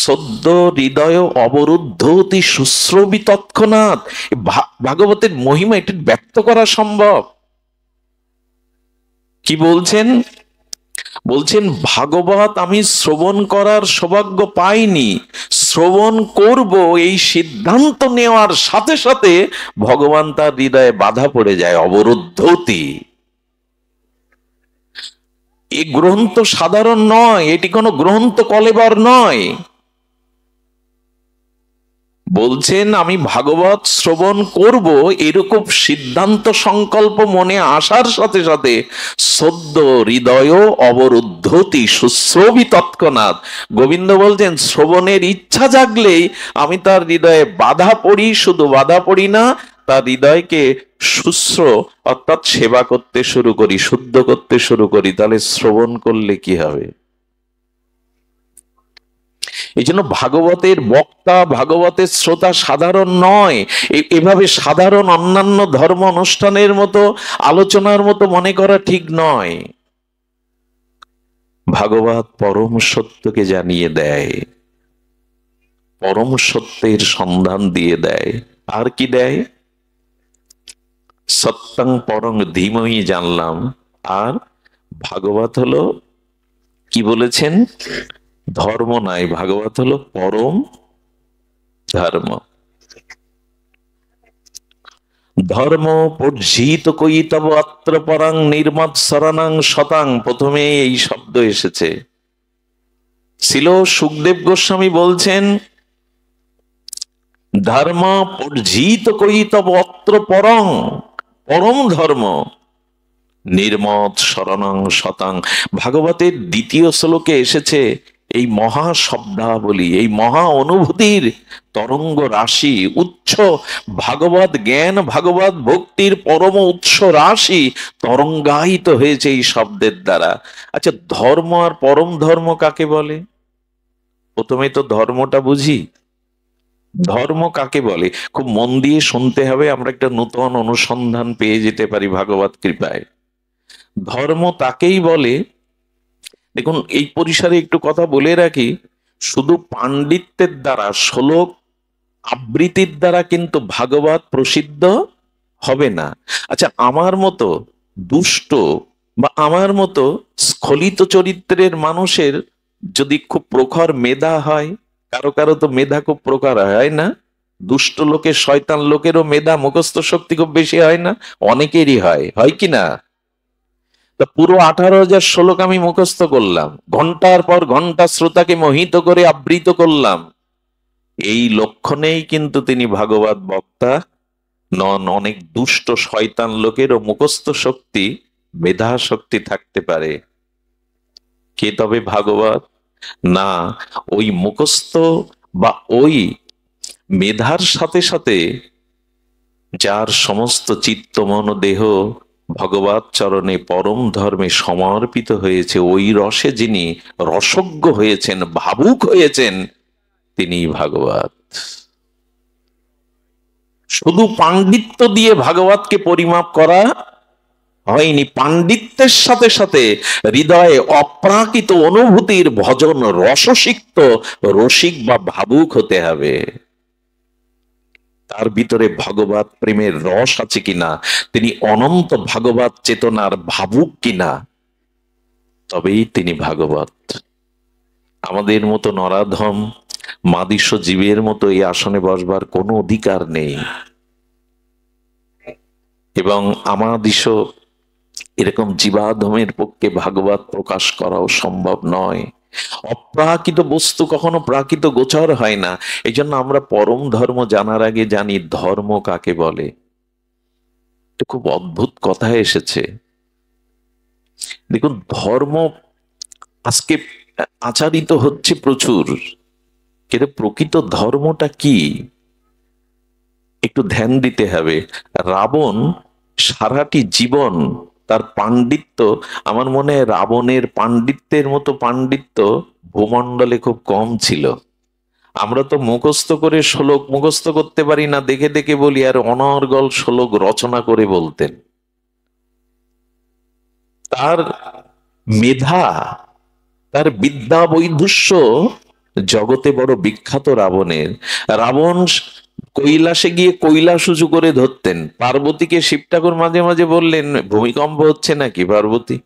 সদ্য হৃদয় অবরুদ্ধ অতি শুশ্রবী তৎক্ষণাৎ। ভাগবতের মহিমা এটি ব্যক্ত করা সম্ভব। কি বলছেন? বলছেন ভাগবত আমি শ্রবণ করার সৌভাগ্য পাইনি, শ্রবণ করব এই সিদ্ধান্ত নেওয়ার সাথে সাথে ভগবান তার হৃদয়ে বাধা পড়ে যায়, অবরুদ্ধতি। এই গ্রন্থ সাধারণ নয়, এটি কোনো গ্রন্থ কলেবর নয়। বলছেন আমি ভাগবত শ্রবণ করব, এরকম সিদ্ধান্ত সংকল্প মনে আসার সাথে সাথে সদ্য হৃদয় অবরুদ্ধতি শুশ্রবী তৎক্ষণাৎ। গোবিন্দ বলছেন শ্রবণের ইচ্ছা জাগলেই আমি তার হৃদয়ে বাধা পড়ি, শুধু বাধা পড়ি না, তার হৃদয়কে শুশ্র অর্থাৎ সেবা করতে শুরু করি, শুদ্ধ করতে শুরু করি। তাহলে শ্রবণ করলে কি হবে? এই জন্য ভাগবতের বক্তা, ভাগবতের শ্রোতা সাধারণ নয়। এভাবে সাধারণ অন্যান্য ধর্ম অনুষ্ঠানের মতো, আলোচনার মতো মনে করা ঠিক নয়। ভাগবত পরম সত্যকে জানিয়ে দেয়, পরম সত্যের সন্ধান দিয়ে দেয়। আর কি দেয়? সত্যং পরং ধীমহি জানলাম। আর ভাগবত হলো, কি বলেছেন? ধর্ম নাই, ভাগবত হলো পরম ধর্ম। ধর্ম পর্জিত কই তব অত্র পরাং নির্মৎ শরণাং শতাং। প্রথমে এই শব্দ এসেছে। ছিল সুখদেব গোস্বামী বলছেন ধর্ম পর্জিত কই তব অত্র পরং, পরম ধর্ম নির্মৎ শরণাং শতাং। ভাগবতের 2য় শ্লোকে এসেছে এই মহা শব্দাবলী, এই মহা অনুভূতির তরঙ্গ রাশি, উচ্চ ভাগবত জ্ঞান, ভাগবত ভক্তির পরম উৎস রাশি তরঙ্গায়িত হয়েছে এই শব্দের দ্বারা। আচ্ছা, ধর্ম আর পরম ধর্ম কাকে বলে? প্রথমে তো ধর্মটা বুঝি। ধর্ম কাকে বলে খুব মন দিয়ে শুনতে হবে, আমরা একটা নতুন অনুসন্ধান পেয়ে যেতে পারি ভাগবত কৃপায়। ধর্ম তাকেই বলে, দেখুন এই পরিসরে একটু কথা বলে রাখি, শুধু পাণ্ডিত্যের দ্বারা, শ্লোক আবৃত্তির দ্বারা কিন্তু ভাগবত প্রসিদ্ধ হবে না। আচ্ছা, আমার মতো দুষ্ট বা আমার মতো স্খলিত চরিত্রের মানুষের যদি খুব প্রখর মেধা হয়, কারো কারো তো মেধা খুব প্রখর হয় না? দুষ্ট লোকের, শয়তান লোকেরও মেধা, মুখস্থ শক্তি খুব বেশি হয় না? অনেকেরই হয়, হয় কি না? তা পুরো 18,000 শ্লোক আমি মুখস্থ করলাম, ঘন্টার পর ঘন্টা শ্রোতাকে মোহিত করে আবৃত করলাম, এই লক্ষণেই কিন্তু তিনি ভাগবত বক্তা নন। অনেক দুষ্ট শয়তান লোকেরও মুখস্থ শক্তি, মেধা শক্তি থাকতে পারে। কে তবে ভাগবত? না, ওই মুখস্থ বা ওই মেধার সাথে সাথে যার সমস্ত চিত্ত মন দেহ ভগবত চরণে পরম ধর্মে সমর্পিত হয়েছে, ওই রসে যিনি রসজ্ঞ হয়েছেন, ভাবুক হয়েছেন, তিনি ভাগবত। শুধু পাণ্ডিত্য দিয়ে ভাগবতকে পরিমাপ করা হয়নি, পাণ্ডিত্যের সাথে সাথে হৃদয়ে অপ্রাকৃত অনুভূতির ভজন রসসিক্ত রসিক বা ভাবুক হতে হবে। তার ভিতরে ভগবত প্রেমের রস আছে কিনা, তিনি অনন্ত ভাগবত চেতনার ভাবুক কিনা, তবেই তিনি ভাগবত। আমাদের মতো নরাধম মাদিস্য জীবের মতো এই আসনে বসবার কোনো অধিকার নেই, এবং আমাদিস্য এরকম জীবাধমের পক্ষে ভাগবত প্রকাশ করাও সম্ভব নয়। অপ্রাকৃত বস্তু কখনো প্রাকৃত গোচর হয় না। এই জন্য আমরা পরম ধর্ম জানার আগে জানি ধর্ম কাকে বলে। এটা খুব অদ্ভুত কথা এসেছে। দেখুন, ধর্ম আজকে আচারিত হচ্ছে প্রচুর, কিন্তু প্রকৃত ধর্মটা কি একটু ধ্যান দিতে হবে। রাবণ সারাটি জীবন তার পাণ্ডিত্য, আমার মনে হয় রাবণের পাণ্ডিত্যের মতো পাণ্ডিত্য ভূমণ্ডলে খুব কম ছিল। আমরা তো মুখস্থ করে শ্লোক মুখস্থ করতে পারি না, দেখে দেখে বলি, আর অনর্গল শ্লোক রচনা করে বলতেন। তার মেধা, তার বিদ্যা বৈদুষ্য জগতে বড় বিখ্যাত রাবণের। রাবণ কৈলাসে গিয়ে কৈলাস উঁচু করে ধরতেন। পার্বতীকে শিব ঠাকুর মাঝে মাঝে বললেন, ভূমিকম্প হচ্ছে নাকি পার্বতী?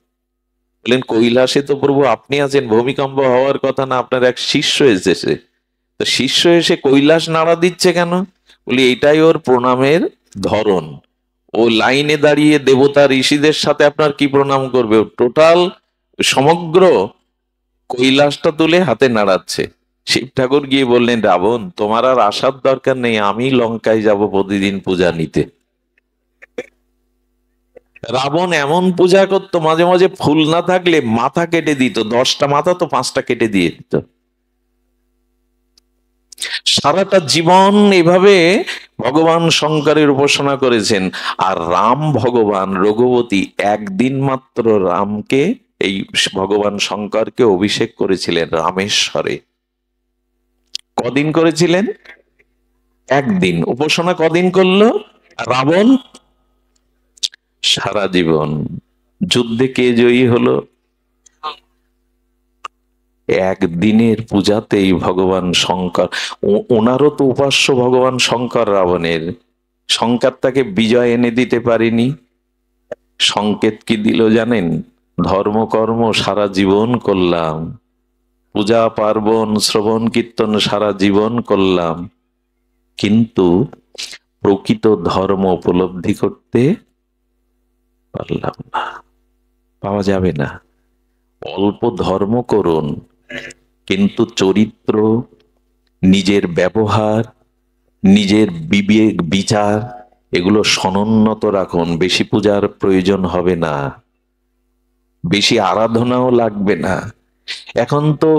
বললেন, কৈলাসে তো প্রভু আপনি আছেন, ভূমিকম্প হওয়ার কথা না, আপনার এক শিষ্য এসেছে। তো শিষ্য এসে কৈলাস নাড়া দিচ্ছে কেন? বলি, এটাই ওর প্রণামের ধরন। ও লাইনে দাঁড়িয়ে দেবতা ঋষিদের সাথে আপনার কি প্রণাম করবে? টোটাল সমগ্র কৈলাসটা তুলে হাতে নাড়াচ্ছে। শিব ঠাকুর গিয়ে বললেন, রাবণ তোমার আর আসার দরকার নেই, আমি লঙ্কায় যাব প্রতিদিন পূজা নিতে। রাবণ এমন পূজা করতো, মাঝে মাঝে ফুল না থাকলে মাথা কেটে দিত, 10টা মাথা তো 5টা কেটে দিয়ে দিত। সারাটা জীবন এভাবে ভগবান শঙ্করের উপাসনা করেছেন। আর রাম ভগবান রঘুপতি একদিন মাত্র রামকে, এই ভগবান শঙ্করকে অভিষেক করেছিলেন রামেশ্বরে। কদিন করেছিলেন? একদিন। উপাসনা কদিন করলো? রাবণ সারা জীবন। যুদ্ধে কে জয়ী হলো? একদিনের পূজাতেই ভগবান শঙ্কর, ওনারও তো উপাস্য ভগবান শঙ্কর রাবণের। শঙ্কর তাকে বিজয় এনে দিতে পারেনি। সংকেত কি দিল জানেন? ধর্মকর্ম সারা জীবন করলাম, পূজা পার্বণ শ্রবণ কীর্তন সারা জীবন করলাম, কিন্তু প্রকৃত ধর্ম উপলব্ধি করতে পারলাম না, পাওয়া যাবে না। অল্প ধর্ম করুন, কিন্তু চরিত্র, নিজের ব্যবহার, নিজের বিবেক বিচার এগুলো সনুন্নত রাখুন। বেশি পূজার প্রয়োজন হবে না, বেশি আরাধনাও লাগবে না। এখন তো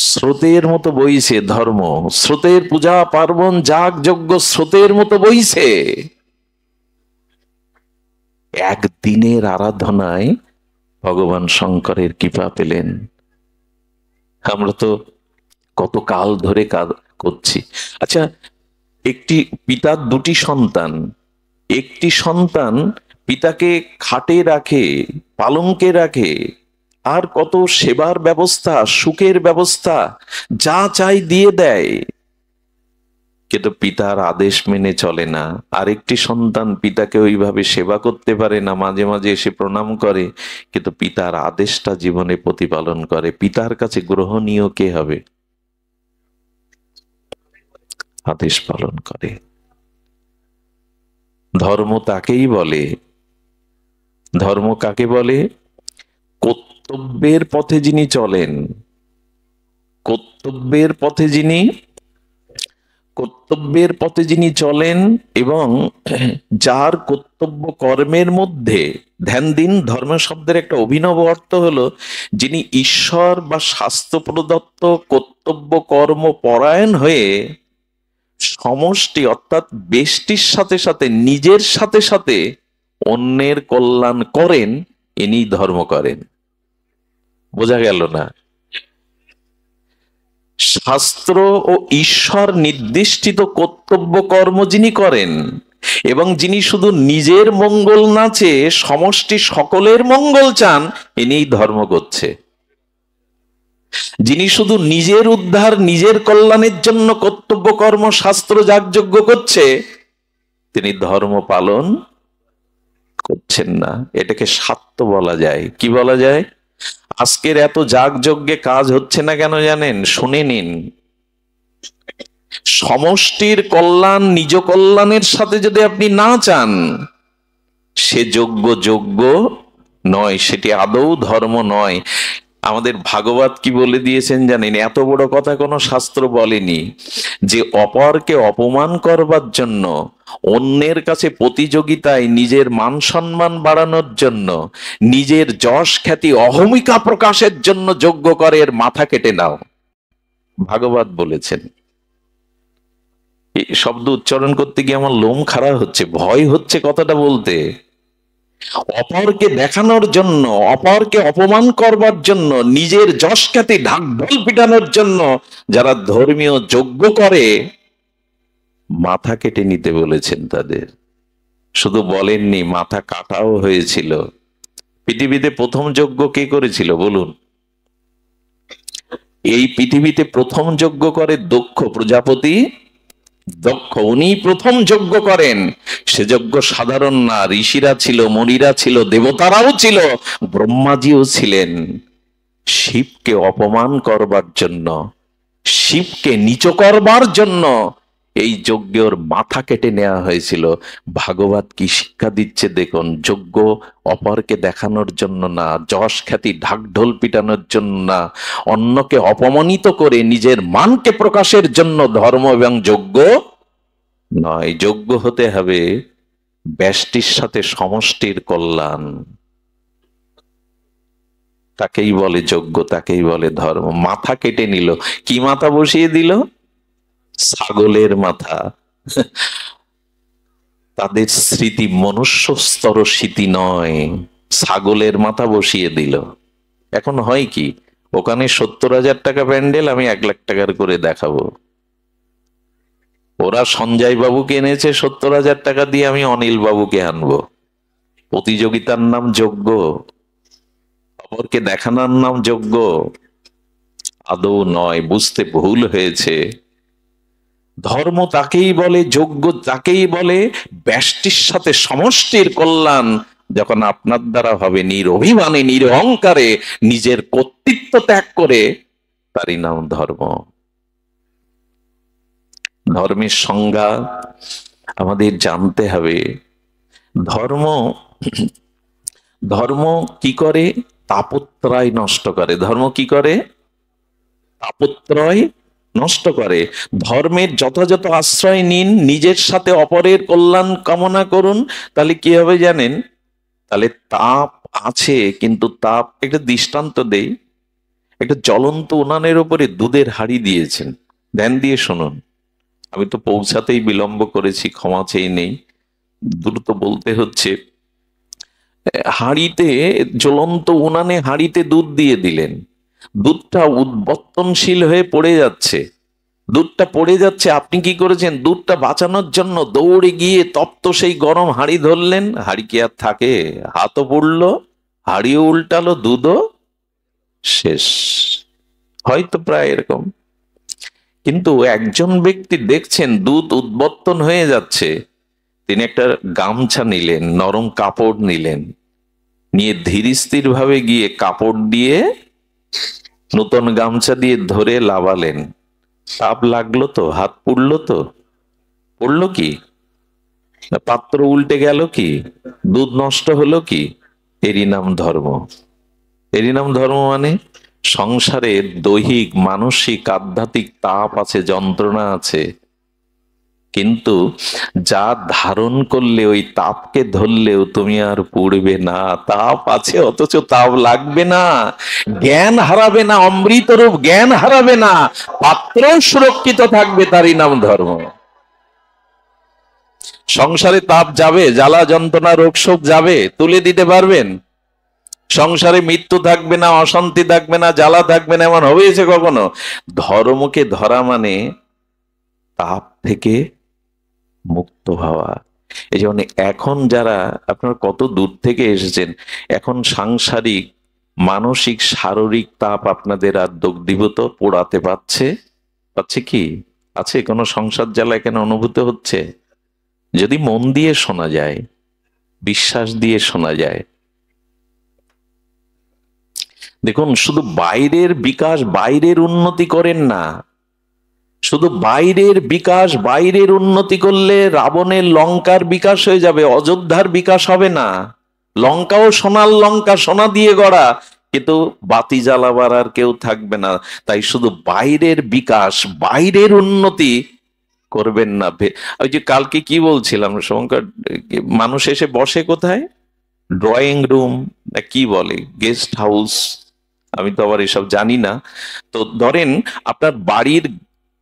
স্রোতের মতো বইছে ধর্ম, স্রোতের পূজা পার্বণ যাগ যজ্ঞ স্রোতের মতো বইছে। একদিনের আরাধনায় ভগবান শঙ্করের কৃপা পেলেন। আমরা তো কত কাল ধরে কাজ করছি। আচ্ছা, একটি পিতার দুটি সন্তান, একটি সন্তান পিতাকে খাটে রাখে, পালঙ্কে রাখে, আর কত সেবার ব্যবস্থা, সুখের ব্যবস্থা, যা চাই দিয়ে দেয়, কিন্তু পিতার আদেশ মেনে চলে না। আরেকটি সন্তান পিতাকে ওইভাবে সেবা করতে পারে না, মাঝে মাঝে এসে প্রণাম করে, কিন্তু পিতার আদেশটা জীবনে প্রতিপালন করে। পিতার কাছে গ্রহণীয় কে হবে? আদেশ পালন করে। ধর্ম তাকেই বলে, ধর্ম কাকে বলে? কর্তব্যের পথে যিনি চলেন, কর্তব্যের পথে যিনি, কর্তব্যের পথে যিনি চলেন এবং যার কর্তব্য কর্মের মধ্যে ধ্যান দিন। ধর্ম শব্দের একটা অভিনব অর্থ হলো যিনি ঈশ্বর বা শাস্ত্র প্রদত্ত কর্তব্য কর্ম পরায়ণ হয়ে সমষ্টি অর্থাৎ ব্যষ্টির সাথে সাথে নিজের সাথে সাথে অন্যের কল্যাণ করেন, ইনি ধর্ম করেন। বোঝা গেল না? শাস্ত্র ও ঈশ্বর নির্দিষ্টিত কর্তব্য কর্ম যিনি করেন এবং যিনি শুধু নিজের মঙ্গল না চেয়ে সমষ্টি সকলের মঙ্গল চান, ইনি ধর্ম করছে। যিনি শুধু নিজের উদ্ধার নিজের কল্যাণের জন্য কর্তব্য কর্ম শাস্ত্র যাগযজ্ঞ করছে, তিনি ধর্ম পালন করছেন না। এটাকে স্বার্থ বলা যায়। কি বলা যায়? আজকের এত যাগযজ্ঞে কাজ হচ্ছে না কেন জানেন? শুনে নিন। সমষ্টির কল্যাণ নিজ কল্যাণের সাথে যদি আপনি না চান, সে যোগ্য যোগ্য নয়, সেটি আদৌ ধর্ম নয়। আমাদের ভাগবত কি বলে দিয়েছেন জানেন? এত বড় কথা কোনো শাস্ত্র বলেনি, যে অপরকে অপমান করবার জন্য, অন্যের কাছে প্রতিযোগিতায় নিজের মান সম্মান বাড়ানোর জন্য, নিজের যশ খ্যাতি অহমিকা প্রকাশের জন্য যজ্ঞ করে এর মাথা কেটে নাও। ভাগবত বলেছেন। এই শব্দ উচ্চারণ করতে গিয়ে আমার লোম খাড়া হচ্ছে, ভয় হচ্ছে কথাটা বলতে। অপরকে দেখানোর জন্য, অপরকে অপমান করবার জন্য, নিজের যশ খ্যাতি ঢাকঢোল পিটানোর জন্য যারা ধর্মীয় যজ্ঞ করে, মাথা কেটে নিতে বলেছেন তাদের। শুধু বলেননি, মাথা কাটাও হয়েছিল। পৃথিবীতে প্রথম যজ্ঞ কে করেছিল বলুন? এই পৃথিবীতে প্রথম যজ্ঞ করে দক্ষ প্রজাপতি। দক্ষ, উনি প্রথম যজ্ঞ করেন। সে যজ্ঞ সাধারণ না, ঋষিরা ছিল, মণিরা ছিল, দেবতারাও ছিল, ব্রহ্মাজিও ছিলেন। শিবকে অপমান করবার জন্য, শিবকে নিচ করবার জন্য এই যজ্ঞের মাথা কেটে নেওয়া হয়েছিল। ভাগবত কি শিক্ষা দিচ্ছে দেখুন, যজ্ঞ অপরকে দেখানোর জন্য না, যশ খ্যাতি ঢাকঢোল পিটানোর জন্য না, অন্যকে অপমানিত করে নিজের মানকে প্রকাশের জন্য ধর্ম এবং যজ্ঞ নয়। যজ্ঞ হতে হবে ব্যষ্টির সাথে সমষ্টির কল্যাণ। তাকেই বলে যজ্ঞ, তাকেই বলে ধর্ম। মাথা কেটে নিল। কি মাথা বসিয়ে দিল? ছাগলের মাথা। তাদের স্মৃতি মনুষ্য স্তর স্মৃতি নয়, ছাগলের মাথা বসিয়ে দিল। এখন হয় কি, ওখানে 70,000 টাকা প্যান্ডেল, আমি 1 লাখ টাকার করে দেখাবো। ওরা সঞ্জয় বাবুকে এনেছে 70,000 টাকা দিয়ে, আমি অনিল বাবুকে আনবো। প্রতিযোগিতার নাম যজ্ঞ, অপরকে দেখানোর নাম যজ্ঞ আদৌ নয়। বুঝতে ভুল হয়েছে। ধর্ম তাকেই বলে, যজ্ঞ তাকেই বলে ব্যষ্টির সাথে সমষ্টির কল্যাণ যখন আপনার দ্বারা হবে, নিরভিমানে নিরহংকারে নিজের কর্তৃত্ব ত্যাগ করে, তারই নাম ধর্ম। ধর্মের সংজ্ঞা আমাদের জানতে হবে। ধর্ম, ধর্ম কি করে? তাপত্রয় নষ্ট করে। ধর্ম কি করে? তাপত্রয় নষ্ট করে। ধর্মের যথাযথ আশ্রয় নিন, নিজের সাথে অপরের কল্যাণ কামনা করুন, তাহলে কি হবে জানেন? তাহলে তাপ আছে, কিন্তু তাপ, একটা দৃষ্টান্ত দেই। একটা জ্বলন্ত উনানের উপরে দুধের হাঁড়ি দিয়েছেন, ধ্যান দিয়ে শুনুন। আমি তো পৌঁছাতেই বিলম্ব করেছি, ক্ষমা চেয়ে নেই, দ্রুত বলতে হচ্ছে। হাঁড়িতে, জ্বলন্ত উনানে হাঁড়িতে দুধ দিয়ে দিলেন, দুধটা উদ্বর্তনশীল হয়ে পড়ে যাচ্ছে, দুধটা পড়ে যাচ্ছে। আপনি কি করেছেন? দুধটা বাঁচানোর জন্য দৌড়ে গিয়ে তপ্ত সেই গরম হাঁড়ি ধরলেন। হাঁড়ি কি আর থাকে? হাতও পড়লো, হাঁড়িও উল্টালো, দুধও শেষ। হয়তো প্রায় এরকম। কিন্তু একজন ব্যক্তি দেখছেন দুধ উদ্বর্তন হয়ে যাচ্ছে, তিনি একটা গামছা নিলেন, নরম কাপড় নিলেন, নিয়ে ধীরস্থির ভাবে গিয়ে কাপড় দিয়ে, নতুন গামছা দিয়ে ধরে লাবালেন। তাপ লাগলো তো? হাত পুড়লো তো? পড়লো কি? পাত্র উল্টে গেল কি? দুধ নষ্ট হলো কি? এরই নাম ধর্ম। এরই নাম ধর্ম। মানে সংসারে দৈহিক, মানসিক, আধ্যাত্মিক তাপ আছে, যন্ত্রণা আছে, কিন্তু যা ধারণ করলে, ওই তাপকে ধরলেও তুমি আর পুড়বে না। তাপ আছে অথচ তাপ লাগবে না, জ্ঞান হারাবে না, অমৃতরূপ জ্ঞান হারাবে না, পাত্র সুরক্ষিত থাকবে, তারই নাম ধর্ম। সংসারে তাপ যাবে, জ্বালা যন্ত্রণা রোগ শোক যাবে, তুলে দিতে পারবেন? সংসারে মৃত্যু থাকবে না, অশান্তি থাকবে না, জ্বালা থাকবে না, এমন হয়েছে কখনো? ধর্মকে ধরা মানে তাপ থেকে মুক্ত হওয়া। এই জন্য এখন যারা, আপনারা কত দূর থেকে এসেছেন, এখন সাংসারিক, মানসিক, শারীরিক তাপ আপনাদের আর দগ্ধীভূত পোড়াতে পারছে? পাচ্ছে কি? আছে কোনো সংসার জ্বালা এখানে অনুভূত হচ্ছে? যদি মন দিয়ে শোনা যায়, বিশ্বাস দিয়ে শোনা যায়। দেখুন, শুধু বাইরের বিকাশ, বাইরের উন্নতি করেন না। শুধু বাইরের বিকাশ, বাইরের উন্নতি করলে রাবণের লঙ্কার বিকাশ হয়ে যাবে, অযোধ্যার বিকাশ হবে না। লঙ্কাও সোনার লঙ্কা, সোনা দিয়ে গড়া, কিন্তু বাতি জ্বালাবার আর কেউ থাকবে না। তাই শুধু বাইরের বিকাশ, বাইরের উন্নতি করবেন না। ওই যে কালকে কি বলছিলাম শঙ্কর, মানুষ এসে বসে কোথায়? ড্রয়িং রুম না কি বলে, গেস্ট হাউস, আমি তো আবার এসব জানি না। তো ধরেন আপনার বাড়ির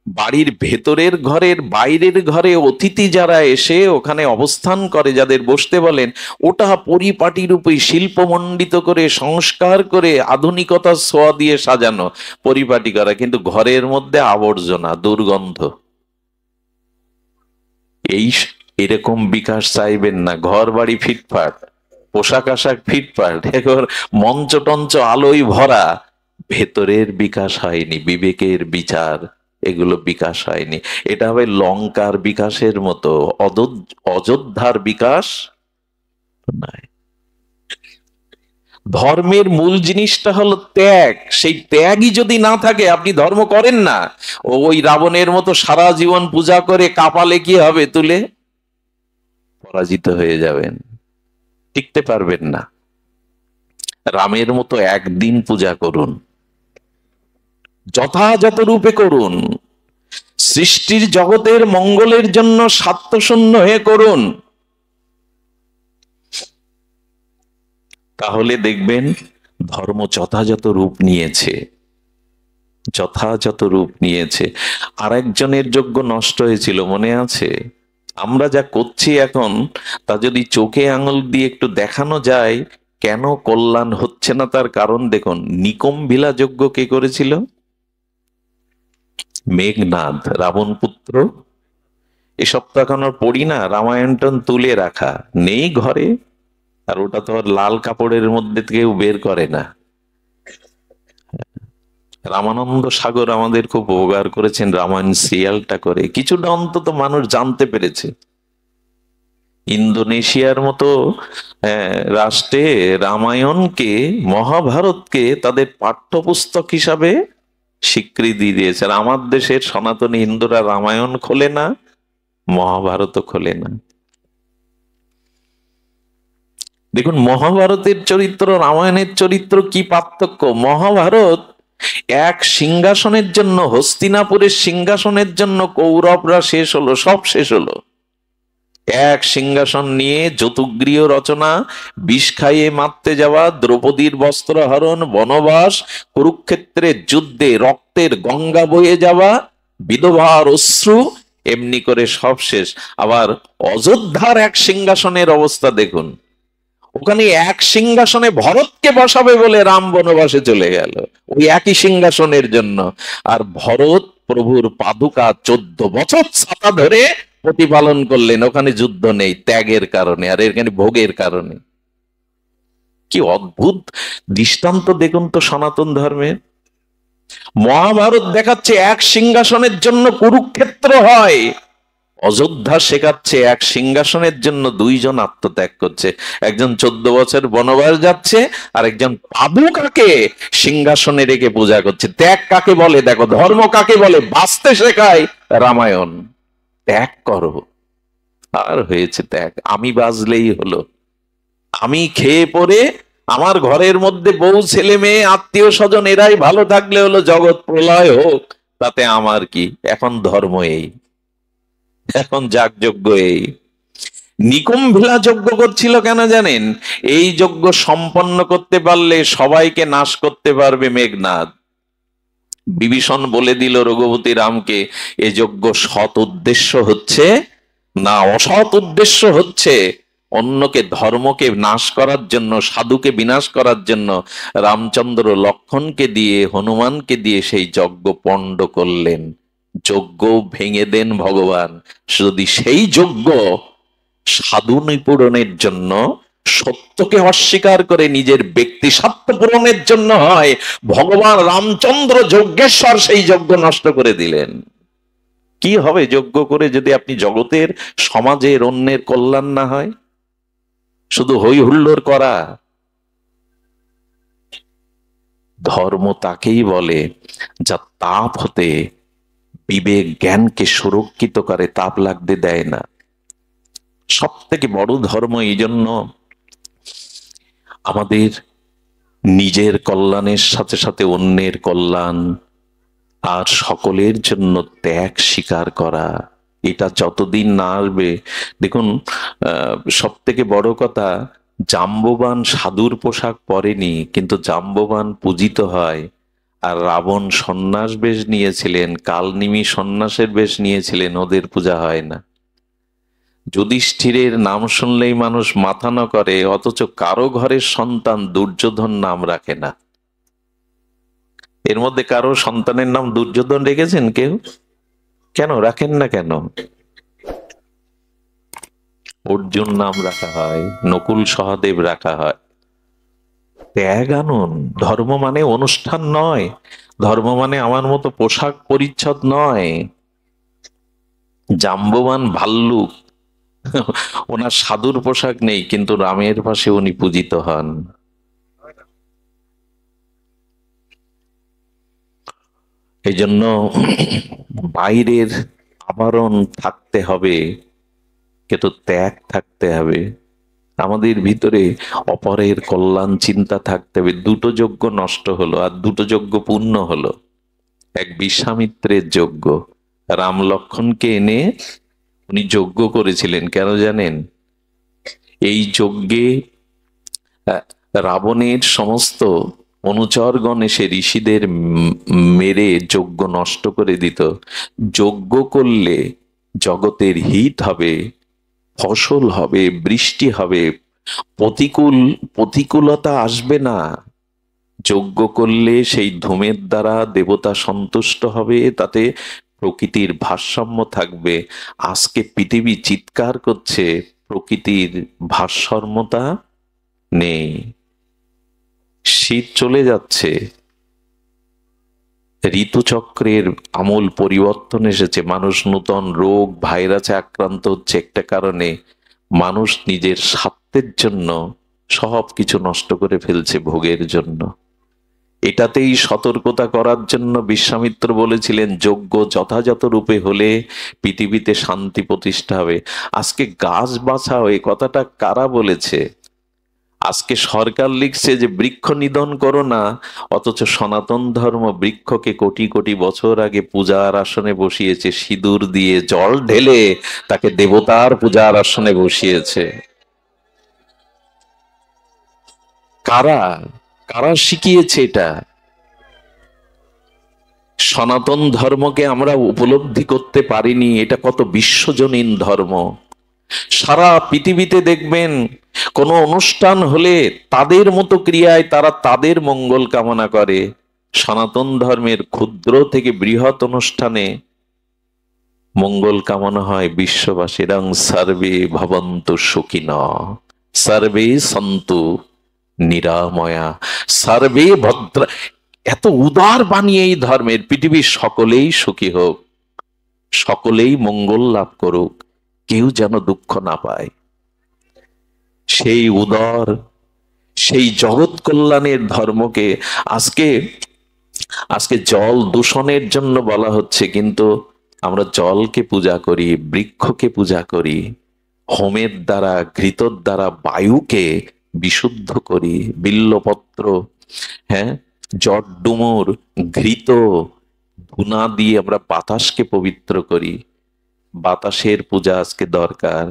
বাড়ির ভেতরের ঘরের বাইরের ঘরে অতিথি যারা এসে ওখানে অবস্থান করে, যাদের বসতে বলেন, ওটা পরিপাটি রূপে শিল্পমণ্ডিত করে সংস্কার করে আধুনিকতার ছোঁয়া দিয়ে সাজানো, পরিপাটি করা, কিন্তু ঘরের মধ্যে আবর্জনা, দুর্গন্ধ। এই এরকম বিকাশ চাইবেন না। ঘর বাড়ি ফিটফাট, পোশাক আশাক ফিটফাট, এখন মঞ্চ টঞ্চ আলোয় ভরা, ভেতরের বিকাশ হয়নি, বিবেকের বিচার এগুলো বিকাশ হয়নি। এটা হবে লঙ্কার বিকাশের মতো, অযোধ্যার বিকাশ নয়। ধর্মের মূল জিনিসটা হলো ত্যাগ। সেই ত্যাগই যদি না থাকে আপনি ধর্ম করেন না। ওই রাবণের মতো সারা জীবন পূজা করে কাপালে কি হবে? তুলে পরাজিত হয়ে যাবেন, টিকতে পারবেন না। রামের মতো একদিন পূজা করুন, যথাযথ রূপে করুন, সৃষ্টির জগতের মঙ্গলের জন্য স্বার্থশূন্য হয়ে করুন। তাহলে দেখবেন ধর্ম যথাযথ রূপ নিয়েছে, যথাযথ রূপ নিয়েছে। আর একজনের যজ্ঞ নষ্ট হয়েছিল, মনে আছে? আমরা যা করছি এখন, তা যদি চোখে আঙুল দিয়ে একটু দেখানো যায় কেন কল্যাণ হচ্ছে না, তার কারণ দেখুন। নিকম্ভিলা যজ্ঞ কে করেছিল? মেঘনাদ, রাবণ পুত্র। এসব তো এখন আর পড়ি না, রামায়ণ তুলে রাখা নেই ঘরে। আর ওটা তো আর লাল কাপড়ের মধ্যে কেউ বের করে না। রামানন্দ সাগর আমাদের খুব উপকার করেছেন রামায়ণ সিরিয়ালটা করে, কিছুটা অন্তত মানুষ জানতে পেরেছে। ইন্দোনেশিয়ার মতো রাষ্ট্রে রামায়ণকে, মহাভারতকে তাদের পাঠ্যপুস্তক হিসাবে স্বীকৃতি দিয়েছে। আর আমার দেশের সনাতনী হিন্দুরা রামায়ণ খোলে না, মহাভারতও খোলে না। দেখুন মহাভারতের চরিত্র, রামায়ণের চরিত্র কি পার্থক্য। মহাভারত এক সিংহাসনের জন্য, হস্তিনাপুরের সিংহাসনের জন্য কৌরবরা শেষ হলো, সব শেষ হলো। এক সিংহাসন নিয়ে যতুগৃহ রচনা, বিষ খাইয়ে মারতে যাওয়া, দ্রৌপদীর বস্ত্রহরণ, বনবাস, কুরুক্ষেত্রের যুদ্ধে রক্তের গঙ্গা বয়ে যাওয়া, বিধবার অশ্রু, এমনি করে সব শেষ। আবার অযোধ্যার এক সিংহাসনের অবস্থা দেখুন। ওখানে এক সিংহাসনে ভরতকে বসাবে বলে রাম বনবাসে চলে গেল, ওই একই সিংহাসনের জন্য। আর ভরত প্রভুর পাদুকা 14 বছর ছাতা ধরে প্রতিপালন করলেন। ওখানে যুদ্ধ নেই, ত্যাগের কারণে, আর এখানে ভোগের কারণে। কি অদ্ভুত দৃষ্টান্ত দেখুন তো সনাতন ধর্মের। মহাভারত দেখাচ্ছে এক সিংহাসনের জন্য কুরুক্ষেত্র হয়, অযোধ্যা শেখাচ্ছে এক সিংহাসনের জন্য দুইজন আত্মত্যাগ করছে। একজন 14 বছর বনবাস যাচ্ছে, আর একজন পাদুকাকে সিংহাসনে রেখে পূজা করছে। ত্যাগ কাকে বলে দেখো, ধর্ম কাকে বলে, বাঁচতে শেখায় রামায়ণ। ত্যাগ করো। আর হয়েছে ত্যাগ, আমি বাজলেই হলো, আমি খেয়ে পরে আমার ঘরের মধ্যে বউ ছেলে মেয়ে আত্মীয় স্বজন এরাই ভালো থাকলে হলো, জগৎ প্রলয় হোক তাতে আমার কি। এখন ধর্ম এই, এখন যাগযজ্ঞ এই। নিকুম্ভিলা যজ্ঞ করছিল কেন জানেন? এই যজ্ঞ সম্পন্ন করতে পারলে সবাইকে নাশ করতে পারবে মেঘনাদ। বিভীষণ বলে দিল রঘুপতি রামকে, এ যজ্ঞ সৎ উদ্দেশ্য হচ্ছে না, অসৎ উদ্দেশ্য হচ্ছে। অন্যকে, ধর্মকে নাশ করার জন্য, সাধুকে বিনাশ করার জন্য রামচন্দ্র লক্ষণকে দিয়ে, হনুমানকে দিয়ে সেই যজ্ঞ পণ্ড করলেন। যজ্ঞ ভেঙে দেন ভগবান। যদি সেই যজ্ঞ সাধু নিপূরণের জন্য, সত্যকে অস্বীকার করে নিজের ব্যক্তি স্বার্থ পূরণের জন্য হয়, ভগবান রামচন্দ্র যজ্ঞেশ্বর সেই যজ্ঞ নষ্ট করে দিলেন। কি হবে যজ্ঞ করে যদি আপনি জগতের, সমাজের, অন্যের কল্যাণ না হয়, শুধু হই হুল্লোড় করা। ধর্ম তাকেই বলে যা তাপ হতে বিবেক জ্ঞানকে সুরক্ষিত করে, তাপ লাগতে দেয় না। সব থেকে বড় ধর্ম এই জন্য আমাদের নিজের কল্যাণের সাথে সাথে অন্যের কল্যাণ আর সকলের জন্য ত্যাগ স্বীকার করা, এটা যতদিন না আসবে। দেখুন, সব থেকে বড় কথা, জাম্ববান সাধুর পোশাক পরেনি, কিন্তু জাম্ববান পূজিত হয়। আর রাবণ সন্ন্যাস বেশ নিয়েছিলেন, কালনিমি সন্ন্যাসের বেশ নিয়েছিলেন, ওদের পূজা হয় না। যুধিষ্ঠিরের নাম শুনলেই মানুষ মাথা নত করে, অথচ কারো ঘরের সন্তান দুর্যোধন নাম রাখে না। এর মধ্যে কারো সন্তানের নাম দুর্যোধন রেখেছেন কেউ? কেন রাখেন না কেন? অর্জুন নাম রাখা হয়, নকুল সহদেব রাখা হয়। ত্যাগ আনুন। ধর্ম মানে অনুষ্ঠান নয়, ধর্ম মানে আমার মতো পোশাক পরিচ্ছদ নয়। জাম্ববান ভাল্লুক, ওনার সাধুর পোশাক নেই, কিন্তু রামের পাশে উনি পূজিত হন। এই জন্য বাইরের আবরণ থাকতে হবে, কিন্তু ত্যাগ থাকতে হবে। আমাদের ভিতরে অপরের কল্যাণ চিন্তা থাকতে হবে। দুটো যজ্ঞ নষ্ট হলো, আর দুটো যজ্ঞ পূর্ণ হলো। এক বিশ্বামিত্রের যজ্ঞ, রাম লক্ষ্মণকে এনে উনি যজ্ঞ করেছিলেন। কেন জানেন? এই যজ্ঞে রাবণের সমস্ত অনুচরগণ এসে ঋষিদের মেরে যজ্ঞ নষ্ট করে দিত। যজ্ঞ করলে জগতের হিত হবে, ফসল হবে, বৃষ্টি হবে, প্রতিকূলতা আসবে না। যজ্ঞ করলে সেই ধূমের দ্বারা দেবতা সন্তুষ্ট হবে, তাতে প্রকৃতির ভারসাম্য থাকবে। আজকে পৃথিবী চিৎকার করছে, প্রকৃতির ভারসাম্যতা নেই, শীত চলে যাচ্ছে, ঋতুচক্রের আমূল পরিবর্তন এসেছে, মানুষ নূতন রোগ ভাইরাসে আক্রান্ত হচ্ছে। একটা কারণে, মানুষ নিজের স্বার্থের জন্য সব কিছু নষ্ট করে ফেলছে ভোগের জন্য। এটাতেই সতর্কতা করার জন্য বিশ্বামিত্র বলেছিলেন, যজ্ঞ যথাযথ রূপে হলে পৃথিবীতে শান্তি প্রতিষ্ঠা হবে। আজকে গাছ বাঁচাও, এই কথাটা কারা বলেছে? আজকে সরকার লিখছে যে বৃক্ষ নিধন করো না, অথচ সনাতন ধর্ম বৃক্ষকে কোটি কোটি বছর আগে পূজার আসনে বসিয়েছে, সিঁদুর দিয়ে জল ঢেলে তাকে দেবতার পূজার আসনে বসিয়েছে। কারা কারা শিখিয়েছে এটা? সনাতন ধর্মকে আমরা উপলব্ধি করতে পারিনি, এটা কত বিশ্বজনীন ধর্ম। সারা পৃথিবীতে দেখবেন কোন অনুষ্ঠান হলে তাদের মতো ক্রিয়ায় তারা তাদের মঙ্গল কামনা করে। সনাতন ধর্মের ক্ষুদ্র থেকে বৃহৎ অনুষ্ঠানে মঙ্গল কামনা হয় বিশ্ববাসীর। সর্বে ভবন্তু সুখিনঃ, সর্বে সন্তু নিরাময়া, সর্বে ভদ্র। এত উদার বাণী এই ধর্মের। পৃথিবীর সকলেই সুখী হোক, সকলেই মঙ্গল লাভ করুক, কেউ যেন দুঃখ না পায়। সেই উদার, সেই জগৎ কল্যাণের ধর্মকে আজকে আজকে জল দূষণের জন্য বলা হচ্ছে, কিন্তু আমরা জলকে পূজা করি, বৃক্ষকে পূজা করি, হোমের দ্বারা ঘৃতর দ্বারা বায়ুকে বিশুদ্ধ করি, বিল্লপত্র, হ্যাঁ, জট ডুমুর, ঘৃত, ধুনা দিয়ে আমরা বাতাসকে পবিত্র করি। বাতাসের পূজা আজকে দরকার,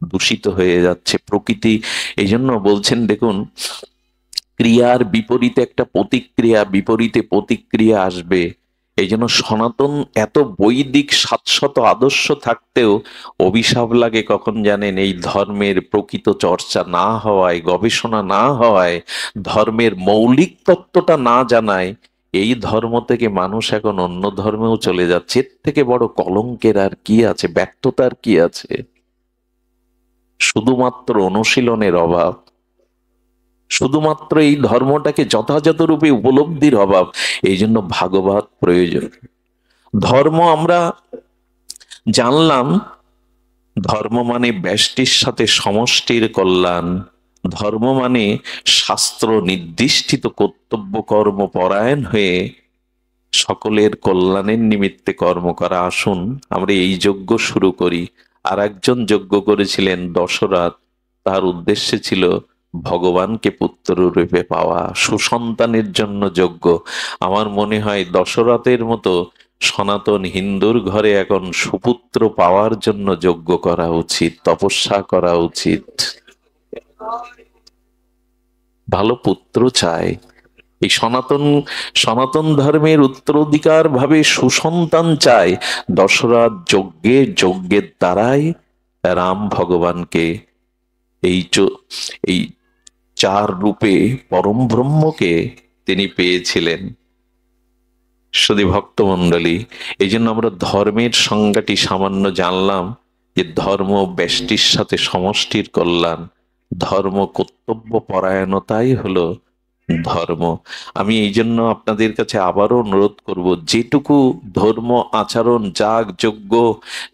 দূষিত হয়ে যাচ্ছে প্রকৃতি। এই জন্য বলছেন, দেখুন, ক্রিয়ার বিপরীতে একটা প্রতিক্রিয়া, বিপরীতে প্রতিক্রিয়া আসবে। এই জন্য সনাতন এত বৈদিক শাশ্বত আদর্শ থাকতেও অভিশাপ লাগে কখন জানেন? এই ধর্মের প্রকৃত চর্চা না হওয়ায়, গবেষণা না হওয়ায়, ধর্মের মৌলিক তত্ত্বটা না জানায়। এই ধর্ম থেকে মানুষ এখন অন্য ধর্মেও চলে যাচ্ছে। এর থেকে বড় কলঙ্কের আর কি আছে, ব্যর্থতার কি আছে? শুধুমাত্র অনুশীলনের অভাব, শুধুমাত্র এই ধর্মটাকে যথাযথ রূপে উপলব্ধির অভাব। এই জন্য ভাগবত প্রয়োজন। ধর্ম আমরা জানলাম, ধর্ম মানে ব্যষ্টির সাথে সমষ্টির কল্যাণ। ধর্ম মানে শাস্ত্র নির্দিষ্টিত কর্তব্য কর্ম পরায়ণ হয়ে সকলের কল্যাণের নিমিত্তে কর্ম করা। আসুন আমরা এই যজ্ঞ শুরু করি। আর একজন যজ্ঞ করেছিলেন দশরথ, তার উদ্দেশ্য ছিল ভগবানকে পুত্র রূপে পাওয়া, সুসন্তানের জন্য যোগ্য। আমার মনে হয় দশরথের মতো সনাতন হিন্দুর ঘরে এখন সুপুত্র পাওয়ার জন্য যজ্ঞ করা উচিত, তপস্যা করা উচিত। ভালো পুত্র চায়। এই সনাতন সনাতন ধর্মের উত্তরাধিকার ভাবে সুসন্তান চায়। দশরথ যজ্ঞের দ্বারাই রাম ভগবানকে এই এই চার রূপে পরম ব্রহ্মকে তিনি পেয়েছিলেন। শুধু ভক্তমণ্ডলী, এই জন্য আমরা ধর্মের সংজ্ঞাটি সামান্য জানলাম, যে ধর্ম ব্যষ্টির সাথে সমষ্টির কল্যাণ, ধর্ম কর্তব্য পরায়ণতাই হলো ধর্ম। আমি এই জন্য আপনাদের কাছে আবারও অনুরোধ করব, যেটুকু ধর্ম আচরণ, যাগ যজ্ঞ,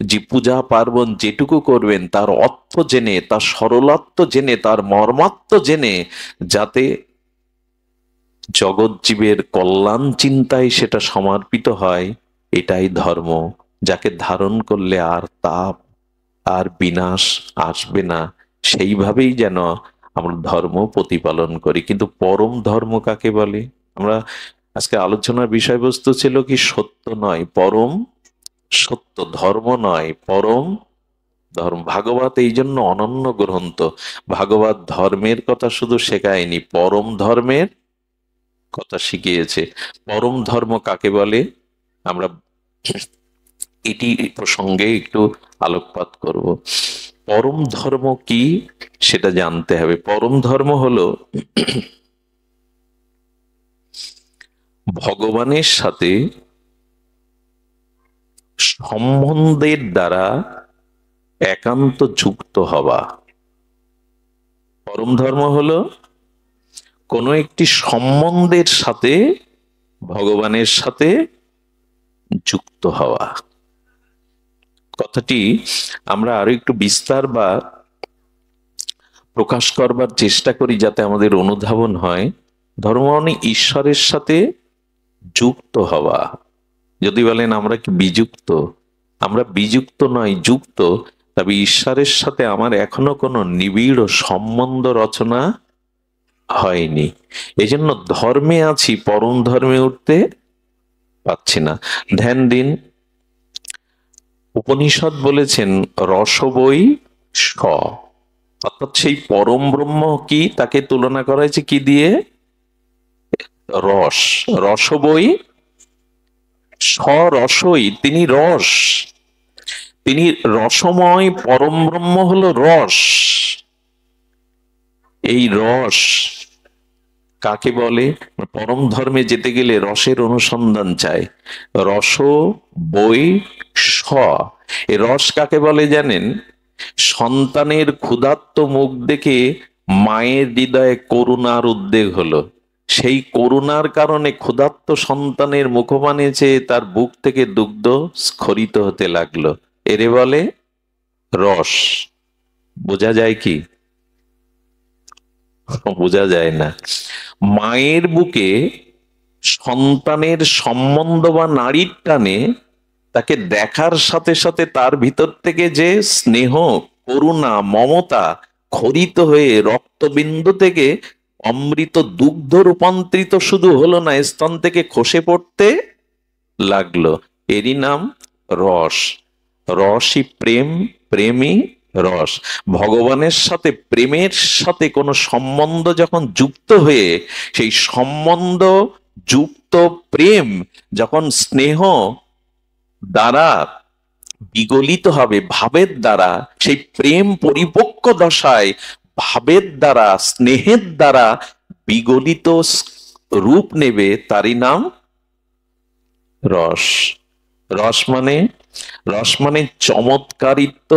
যে পূজা পার্বণ যেটুকু করবেন, তার অর্থ জেনে, তার সরলাত্ম জেনে, তার মর্মাত্ম জেনে, যাতে জগৎ জীবের কল্যাণ চিন্তায় সেটা সমর্পিত হয়, এটাই ধর্ম। যাকে ধারণ করলে আর তাপ আর বিনাশ আসবে না, সেইভাবেই যেন আমরা ধর্ম প্রতিপালন করি। কিন্তু পরম ধর্ম কাকে বলে? আমরা আজকে আলোচনার বিষয়বস্তু ছিল কি সত্য নয় পরম সত্য, ধর্ম নয় পরম ধর্ম। ভাগবত এই জন্য অনন্য গ্রন্থ। ভাগবত ধর্মের কথা শুধু শেখায়নি, পরম ধর্মের কথা শিখিয়েছে। পরম ধর্ম কাকে বলে আমরা এটি প্রসঙ্গে একটু আলোকপাত করব। পরম ধর্ম কি সেটা জানতে হবে। পরম ধর্ম হলো ভগবানের সাথে সম্বন্ধের দ্বারা একান্ত যুক্ত হওয়া। পরম ধর্ম হলো কোনো একটি সম্বন্ধের সাথে ভগবানের সাথে যুক্ত হওয়া। কথাটি আমরা আরো একটু বিস্তার বা প্রকাশ করবার চেষ্টা করি যাতে আমাদের অনুধাবন হয়। ধর্ম মানে ঈশ্বরের সাথে যুক্ত হওয়া। যদি বলেন আমরা কি বিযুক্ত, আমরা বিযুক্ত নয়, যুক্ত। তবে ঈশ্বরের সাথে আমার এখনো কোনো নিবিড় সম্বন্ধ রচনা হয়নি। এই জন্য ধর্মে আছি, পরম ধর্মে উঠতে পাচ্ছি না। ধ্যান দিন, উপনিষদ বলেছেন রসবই স, অর্থাৎ সেই পরম ব্রহ্ম কি, তাকে তুলনা করা হয়েছে কি দিয়ে? রস। রসবই রসই, তিনি রস, তিনি রসময়। পরম ব্রহ্ম হলো রস। এই রস কাকে বলে? পরম ধর্মে যেতে গেলে রসের অনুসন্ধান চাই। রস বই স, এ রস কাকে বলে জানেন? সন্তানের ক্ষুধার্ত মুখ দেখে মায়ের হৃদয়ে করুণার উদ্বেগ হলো। সেই করুণার কারণে ক্ষুধার্ত সন্তানের মুখপানে চেয়ে তার বুক থেকে দুগ্ধ স্খলিত হতে লাগলো। এরে বলে রস। বোঝা যায় কি? বোঝা যায় না। মায়ের বুকে সন্তানের সম্বন্ধ বা নারীর টানে তাকে দেখার সাথে সাথে তার ভিতর থেকে যে স্নেহ, করুণা, মমতা খরিত হয়ে রক্তবিন্দু থেকে অমৃত দুগ্ধ রূপান্তরিত শুধু হলো না, স্তন থেকে খসে পড়তে লাগলো। এরই নাম রস। রসই প্রেম, প্রেমই রস। ভগবানের সাথে প্রেমের সাথে কোনো সম্বন্ধ যখন যুক্ত হয়ে, সেই সম্বন্ধ যুক্ত প্রেম যখন স্নেহ দ্বারা বিগলিত হবে ভাবের দ্বারা, সেই প্রেম পরিপক্ক দশায় ভাবের দ্বারা, স্নেহের দ্বারা বিগলিত রূপ নেবে, তারই নাম রস। রস মানে, রস মানে চমৎকারিত্ব,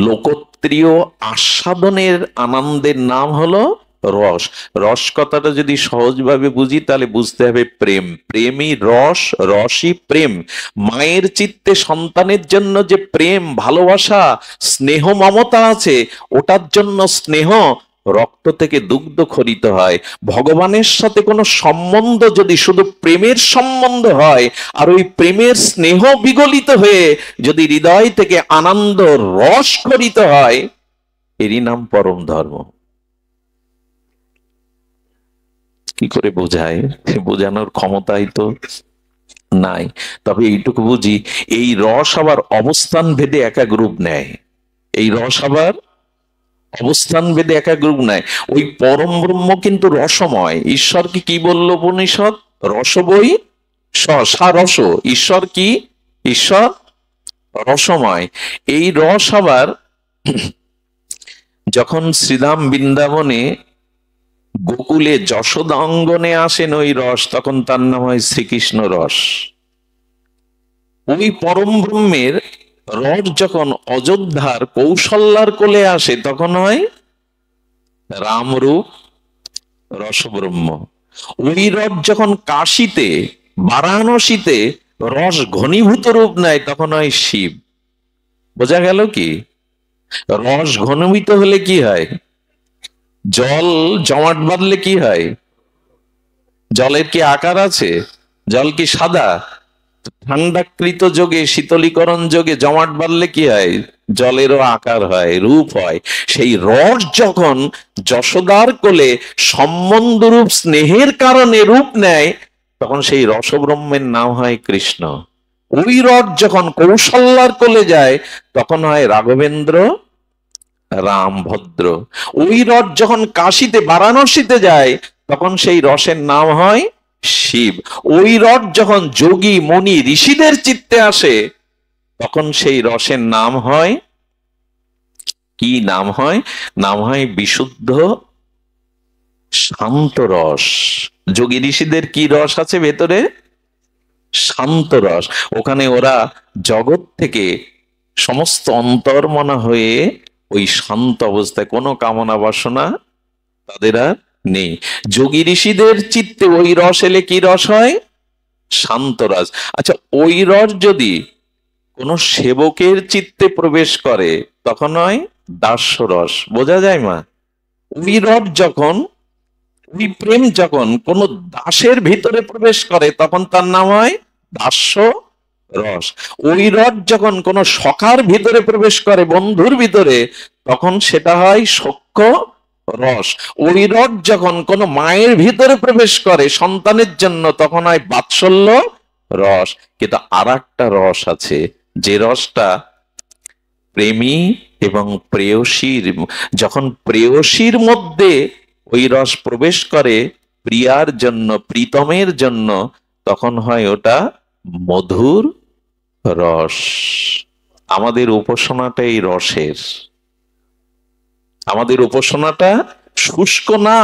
লোকত্রিয় আস্বাদনের আনন্দের নাম হলো রস। রস কথাটা যদি সহজভাবে বুঝি তাহলে বুঝতে হবে প্রেম। প্রেমই রস, রসই প্রেম। মায়ের চিত্তে সন্তানের জন্য যে প্রেম, ভালোবাসা, স্নেহ, মমতা আছে, ওটার জন্য স্নেহ রক্ত থেকে দুগ্ধ খরিত হয়। ভগবানের সাথে কোনো সম্বন্ধ যদি শুধু প্রেমের সম্বন্ধ হয়, আর ওই প্রেমের স্নেহ বিগলিত হয়ে যদি হৃদয় থেকে আনন্দ রস খরিত হয়, এরই নাম পরম ধর্ম। কি করে বোঝায়, সে বোঝানোর ক্ষমতাই তো নাই। তবে এইটুকু বুঝি, এই রস আবার অবস্থান ভেদে এক এক রূপ নেয়। এই রস আবার অবস্থান ভেদে এক এক রূপ নেয়। ওই পরম ব্রহ্ম কিন্তু রসময়। ঈশ্বরকে কি বললো উপনিষদ? রস বই রস। ঈশ্বর কি? ঈশ্বর রসময়। এই রস আবার যখন শ্রীধাম বৃন্দাবনে গোকুলে যশোদা অঙ্গনে আসেন ওই রস, তখন তার নাম হয় শ্রীকৃষ্ণ রস। ওই পরম ব্রহ্মের রস যখন অযোধ্যার কৌশল্যার কোলে আসে, তখন হয় রামরূপ রসব্রহ্ম। ওই রস যখন কাশীতে, বারাণসীতে রস ঘনীভূত রূপ নেয়, তখন হয় শিব। বোঝা গেল কি? রস ঘনীভূত হলে কি হয়? জল জমাট বাঁধলে কি হয়? জলের কি আকার আছে? জল কি সাদা? ঠান্ডাকৃত যোগে, শীতলীকরণ যোগে জমাট বাঁধলে কি হয়? জলেরও আকার হয়, রূপ হয়। সেই রস যখন যশোদার কোলে সম্বন্ধ রূপ স্নেহের কারণে রূপ নেয়, তখন সেই রসব্রহ্মের নাম হয় কৃষ্ণ। ওই রস যখন কৌশল্যার কোলে যায়, তখন হয় রাঘবেন্দ্র, রামভদ্র। ওই রস যখন কাশীতে, বারাণসীতে যায়, তখন সেই রসের নাম হয় শিব। ওই রস যখন যোগী মনি ঋষিদের চিত্তে আসে, তখন সেই রসের নাম হয় কি? নাম হয়, নাম হয় বিশুদ্ধ শান্ত রস। যোগী ঋষিদের কি রস আছে ভেতরে? শান্ত রস। ওখানে ওরা জগৎ থেকে সমস্ত অন্তর্মনা হয়ে ওই শান্ত অবস্থায়, কোনো কামনা বাসনা তাদের আর নেই। যোগী ঋষিদের চিত্তে ওই রস এলে কি রস হয়? শান্ত রস। আচ্ছা, ওই রস যদি কোন সেবকের চিত্তে প্রবেশ করে, তখন হয় দাস্য রস। বোঝা যায় মা? ওই রস যখন, ওই প্রেম যখন কোন দাসের ভিতরে প্রবেশ করে, তখন তার নাম হয় দাস্য রস। ওই রস যখন কোন সখার ভিতরে প্রবেশ করে, বন্ধুর ভিতরে, তখন সেটা হয় সখ্য রস। ওই রস যখন কোন মায়ের ভিতরে প্রবেশ করে সন্তানের জন্য, তখন হয় বাৎসল্য রস। কিন্তু আর একটা রস আছে, যে রসটা প্রেমী এবং প্রেয়সীর, যখন প্রেয়সীর মধ্যে ওই রস প্রবেশ করে প্রিয়ার জন্য, প্রীতমের জন্য, তখন হয় ওটা মধুর রস। আমাদের উপাসনাটা এই রসের। আমাদের উপাসনাটা শুষ্ক না,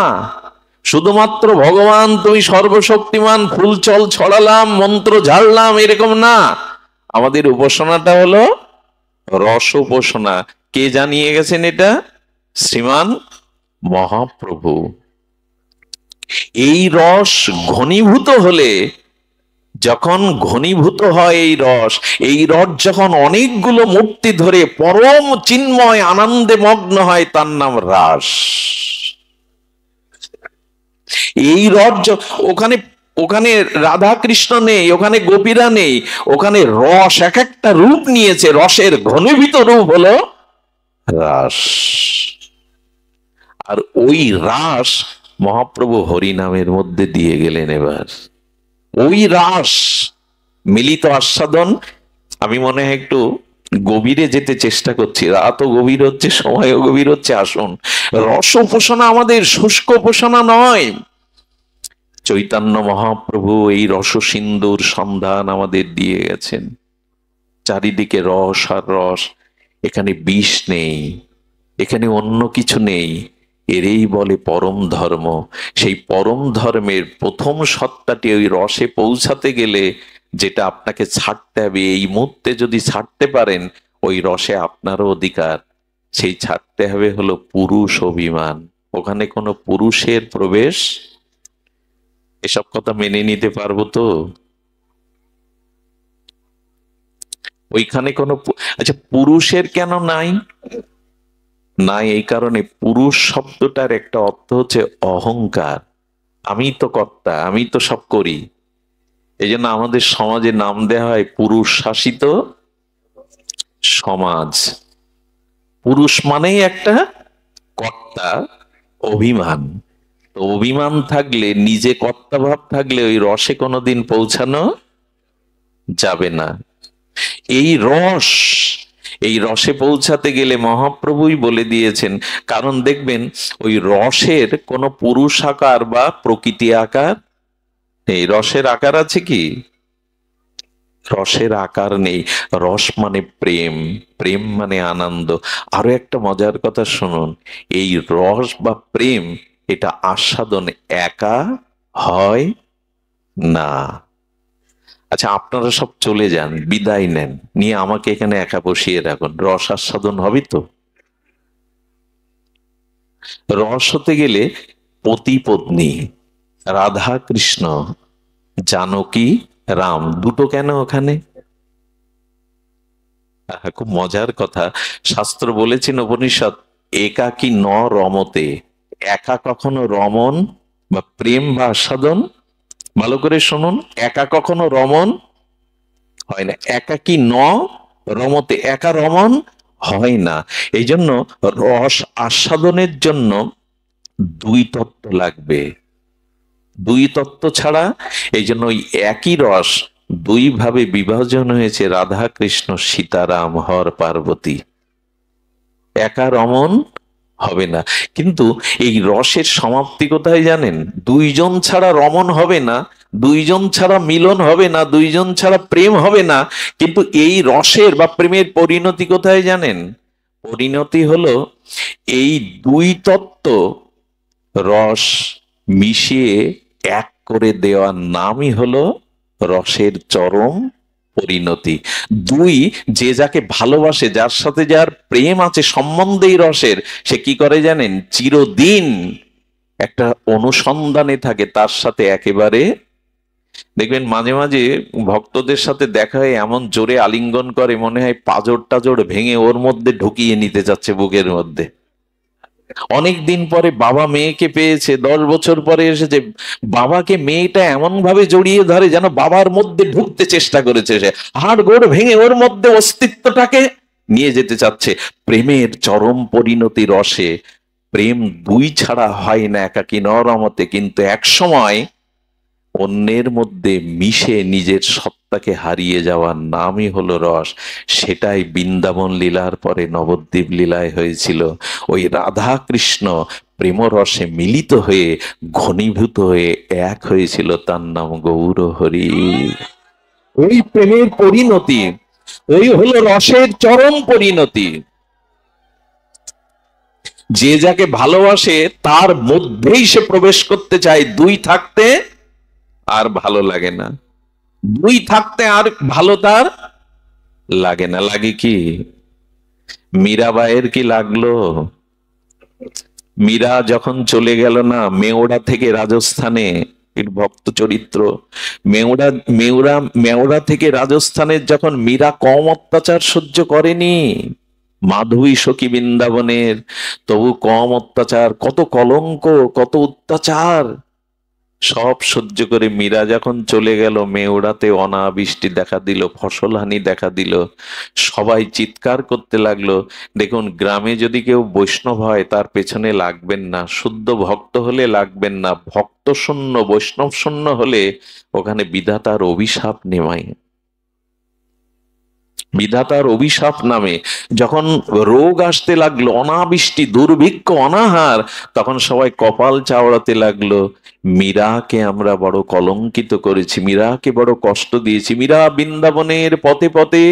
শুধুমাত্র ভগবান তুমি সর্বশক্তিমান, ফুল চল ছড়ালাম, মন্ত্র ঝাড়লাম, এরকম না। আমাদের উপাসনাটা হলো রস উপাসনা। কে জানিয়ে গেছেন এটা? শ্রীমান মহাপ্রভু। এই রস ঘনীভূত হলে, যখন ঘনীভূত হয় এই রস যখন অনেকগুলো মূর্তি ধরে পরম চিন্ময় আনন্দে মগ্ন হয়, তার নাম রাস। এই রস ওখানে, ওখানে রাধা কৃষ্ণ নেই, ওখানে গোপীরা নেই, ওখানে রস এক একটা রূপ নিয়েছে। রসের ঘনীভূত রূপ হলো রাস। আর ওই রাস মহাপ্রভু হরিনামের মধ্যে দিয়ে গেলেন। এবার ওই রাস মিলিত আস্বাদন, আমি মনে হয় একটু গভীরে যেতে চেষ্টা করছি। রাতও গভীর হচ্ছে, সময়ও গভীর হচ্ছে। আসুন, রস উপাসনা আমাদের শুষ্ক উপাসনা নয়। চৈতন্য মহাপ্রভু এই রস সিন্ধুর সন্ধান আমাদের দিয়ে গেছেন। চারিদিকে রস আর রস। এখানে বিষ নেই, এখানে অন্য কিছু নেই। এরই বলে পরম ধর্ম। সেই পরম ধর্মের প্রথম সত্তাটি ওই রসে পৌঁছাতে গেলে যেটা আপনাকে ছাড়তে হবে, এই মুহূর্তে যদি ছাড়তে পারেন, ওই রসে আপনারও অধিকার। সেই ছাড়তে হবে হলো পুরুষ অভিমান। ওখানে কোনো পুরুষের প্রবেশ, এসব কথা মেনে নিতে পারবো তো? ওইখানে কোনো আচ্ছা, পুরুষের কেন নাই? নাই এই কারণে, পুরুষ শব্দটার একটা অর্থ হচ্ছে অহংকার। আমি তো কর্তা, আমি তো সব করি। এই জন্য আমাদের সমাজে নাম দেওয়া হয় পুরুষ শাসিত সমাজ। পুরুষ মানেই একটা কর্তা, অভিমান। তো অভিমান থাকলে, নিজে কর্তা ভাব থাকলে ওই রসে কোনোদিন পৌঁছানো যাবে না। এই রস, এই রসে পৌঁছাতে গেলে মহাপ্রভুই বলে দিয়েছেন। কারণ দেখবেন ওই রসের কোনো পুরুষ আকার বা প্রকৃতি আকার নেই। রসের আকার আছে কি? রসের আকার নেই। রস মানে প্রেম, প্রেম মানে আনন্দ। আরো একটা মজার কথা শুনুন, এই রস বা প্রেম এটা আস্বাদন একা হয় না। আচ্ছা, আপনারা সব চলে যান, বিদায় নেন, নিয়ে আমাকে এখানে একা বসিয়ে রাখুন, রস আস্বাদন হবে তো? রস হতে গেলে পতি পত্নী, রাধা কৃষ্ণ, জানকী রাম, দুটো কেন ওখানে? খুব মজার কথা, শাস্ত্র বলেছেন, উপনিষদ, একাকী ন রমতে, একা কখনো রমন বা প্রেম বা আস্বাদন, ভালো করে শুনুন, একা কখনো রমন হয় না। একাকী ন রমতে, একা রমন হয় না। এই জন্য রস আস্বাদনের জন্য দুই তত্ত্ব লাগবে। দুই তত্ত্ব ছাড়া, এই জন্য ওই একই রস দুই ভাবে বিভাজন হয়েছে, রাধা কৃষ্ণ সীতারাম হর পার্বতী, একা রমন হবে না। কিন্তু এই রসের সমাপ্তি কোথায় জানেন? দুইজন ছাড়া রমন হবে না, দুইজন ছাড়া মিলন হবে না, দুইজন ছাড়া প্রেম হবে না। কিন্তু এই রসের বা প্রেমের পরিণতি কোথায় জানেন? পরিণতি হলো এই দুই তত্ত্ব রস মিশিয়ে এক করে দেওয়ার নামই হলো রসের চরম পরিণতি। দুই, যে যাকে ভালোবাসে, যার সাথে যার প্রেম আছে, সম্বন্ধেই রসের, সে কি করে জানেন? চিরদিন একটা অনুসন্ধানে থাকে তার সাথে একেবারে। দেখবেন মাঝে মাঝে ভক্তদের সাথে দেখা হয়, এমন জোরে আলিঙ্গন করে মনে হয় পাঁজর টাজর ভেঙে ওর মধ্যে ঢুকিয়ে নিতে যাচ্ছে বুকের মধ্যে। অনেক দিন পরে বাবা মেয়েকে পেয়েছে, 10 বছর পরে এসেছে, বাবাকে মেয়েটা এমন ভাবে জড়িয়ে ধরে যেন বাবার মধ্যে ঢুকতে চেষ্টা করেছে, সে হাড় গোড় ভেঙে ওর মধ্যে অস্তিত্বটাকে নিয়ে যেতে চাচ্ছে। প্রেমের চরম পরিণতি রসে। প্রেম দুই ছাড়া হয় না, একাকী ন রমতে, কিন্তু এক সময় অন্যের মধ্যে মিশে নিজের সত্তাকে হারিয়ে যাওয়ার নামই হলো রস। সেটাই বৃন্দাবন লীলার পরে নবদ্বীপ লীলায় হয়েছিল। ওই রাধা কৃষ্ণ প্রেম রসে মিলিত হয়ে ঘনীভূত হয়ে এক হয়েছিল, তার নাম গৌর হরি। ওই প্রেমের পরিণতি, ওই হলো রসের চরম পরিণতি। যে যাকে ভালোবাসে তার মধ্যেই সে প্রবেশ করতে চায়, দুই থাকতে আর ভালো লাগে না, দুই থাকতে আর ভালো তার লাগে না। লাগে কি? মীরাবাইয়ের কি লাগলো? মীরা যখন চলে গেল না মেওড়া থেকে রাজস্থানে, এর ভক্ত চরিত্র, মেওড়া মেওড়া মেওড়া থেকে রাজস্থানের যখন মীরা কম অত্যাচার সহ্য করেনি, মাধবী সখী বৃন্দাবনের, তবু কম অত্যাচার, কত কলঙ্ক, কত অত্যাচার সব সহ্য করে মীরা যখন চলে গেল, মেওড়াতে অনাবৃষ্টি দেখা দিল, ফসলহানি দেখা দিল, সবাই চিৎকার করতে লাগলো। দেখুন, গ্রামে যদি কেউ বৈষ্ণব হয় তার পেছনে লাগবেন না, শুদ্ধ ভক্ত হলে লাগবেন না, ভক্ত শূন্য বৈষ্ণব শূন্য হলে ওখানে বিধাতার অভিশাপ নেমায়। বিধাতার অভিশাপ নামে যখন রোগ আসতে লাগলো, অনাবৃষ্টি, দুর্ভিক্ষ, অনাহার, তখন সবাই কপাল চাওড়াতে লাগলো, মীরাকে আমরা বড় কলঙ্কিত করেছি, মীরাকে বড় কষ্ট দিয়েছি। মীরা বৃন্দাবনের পথে পথে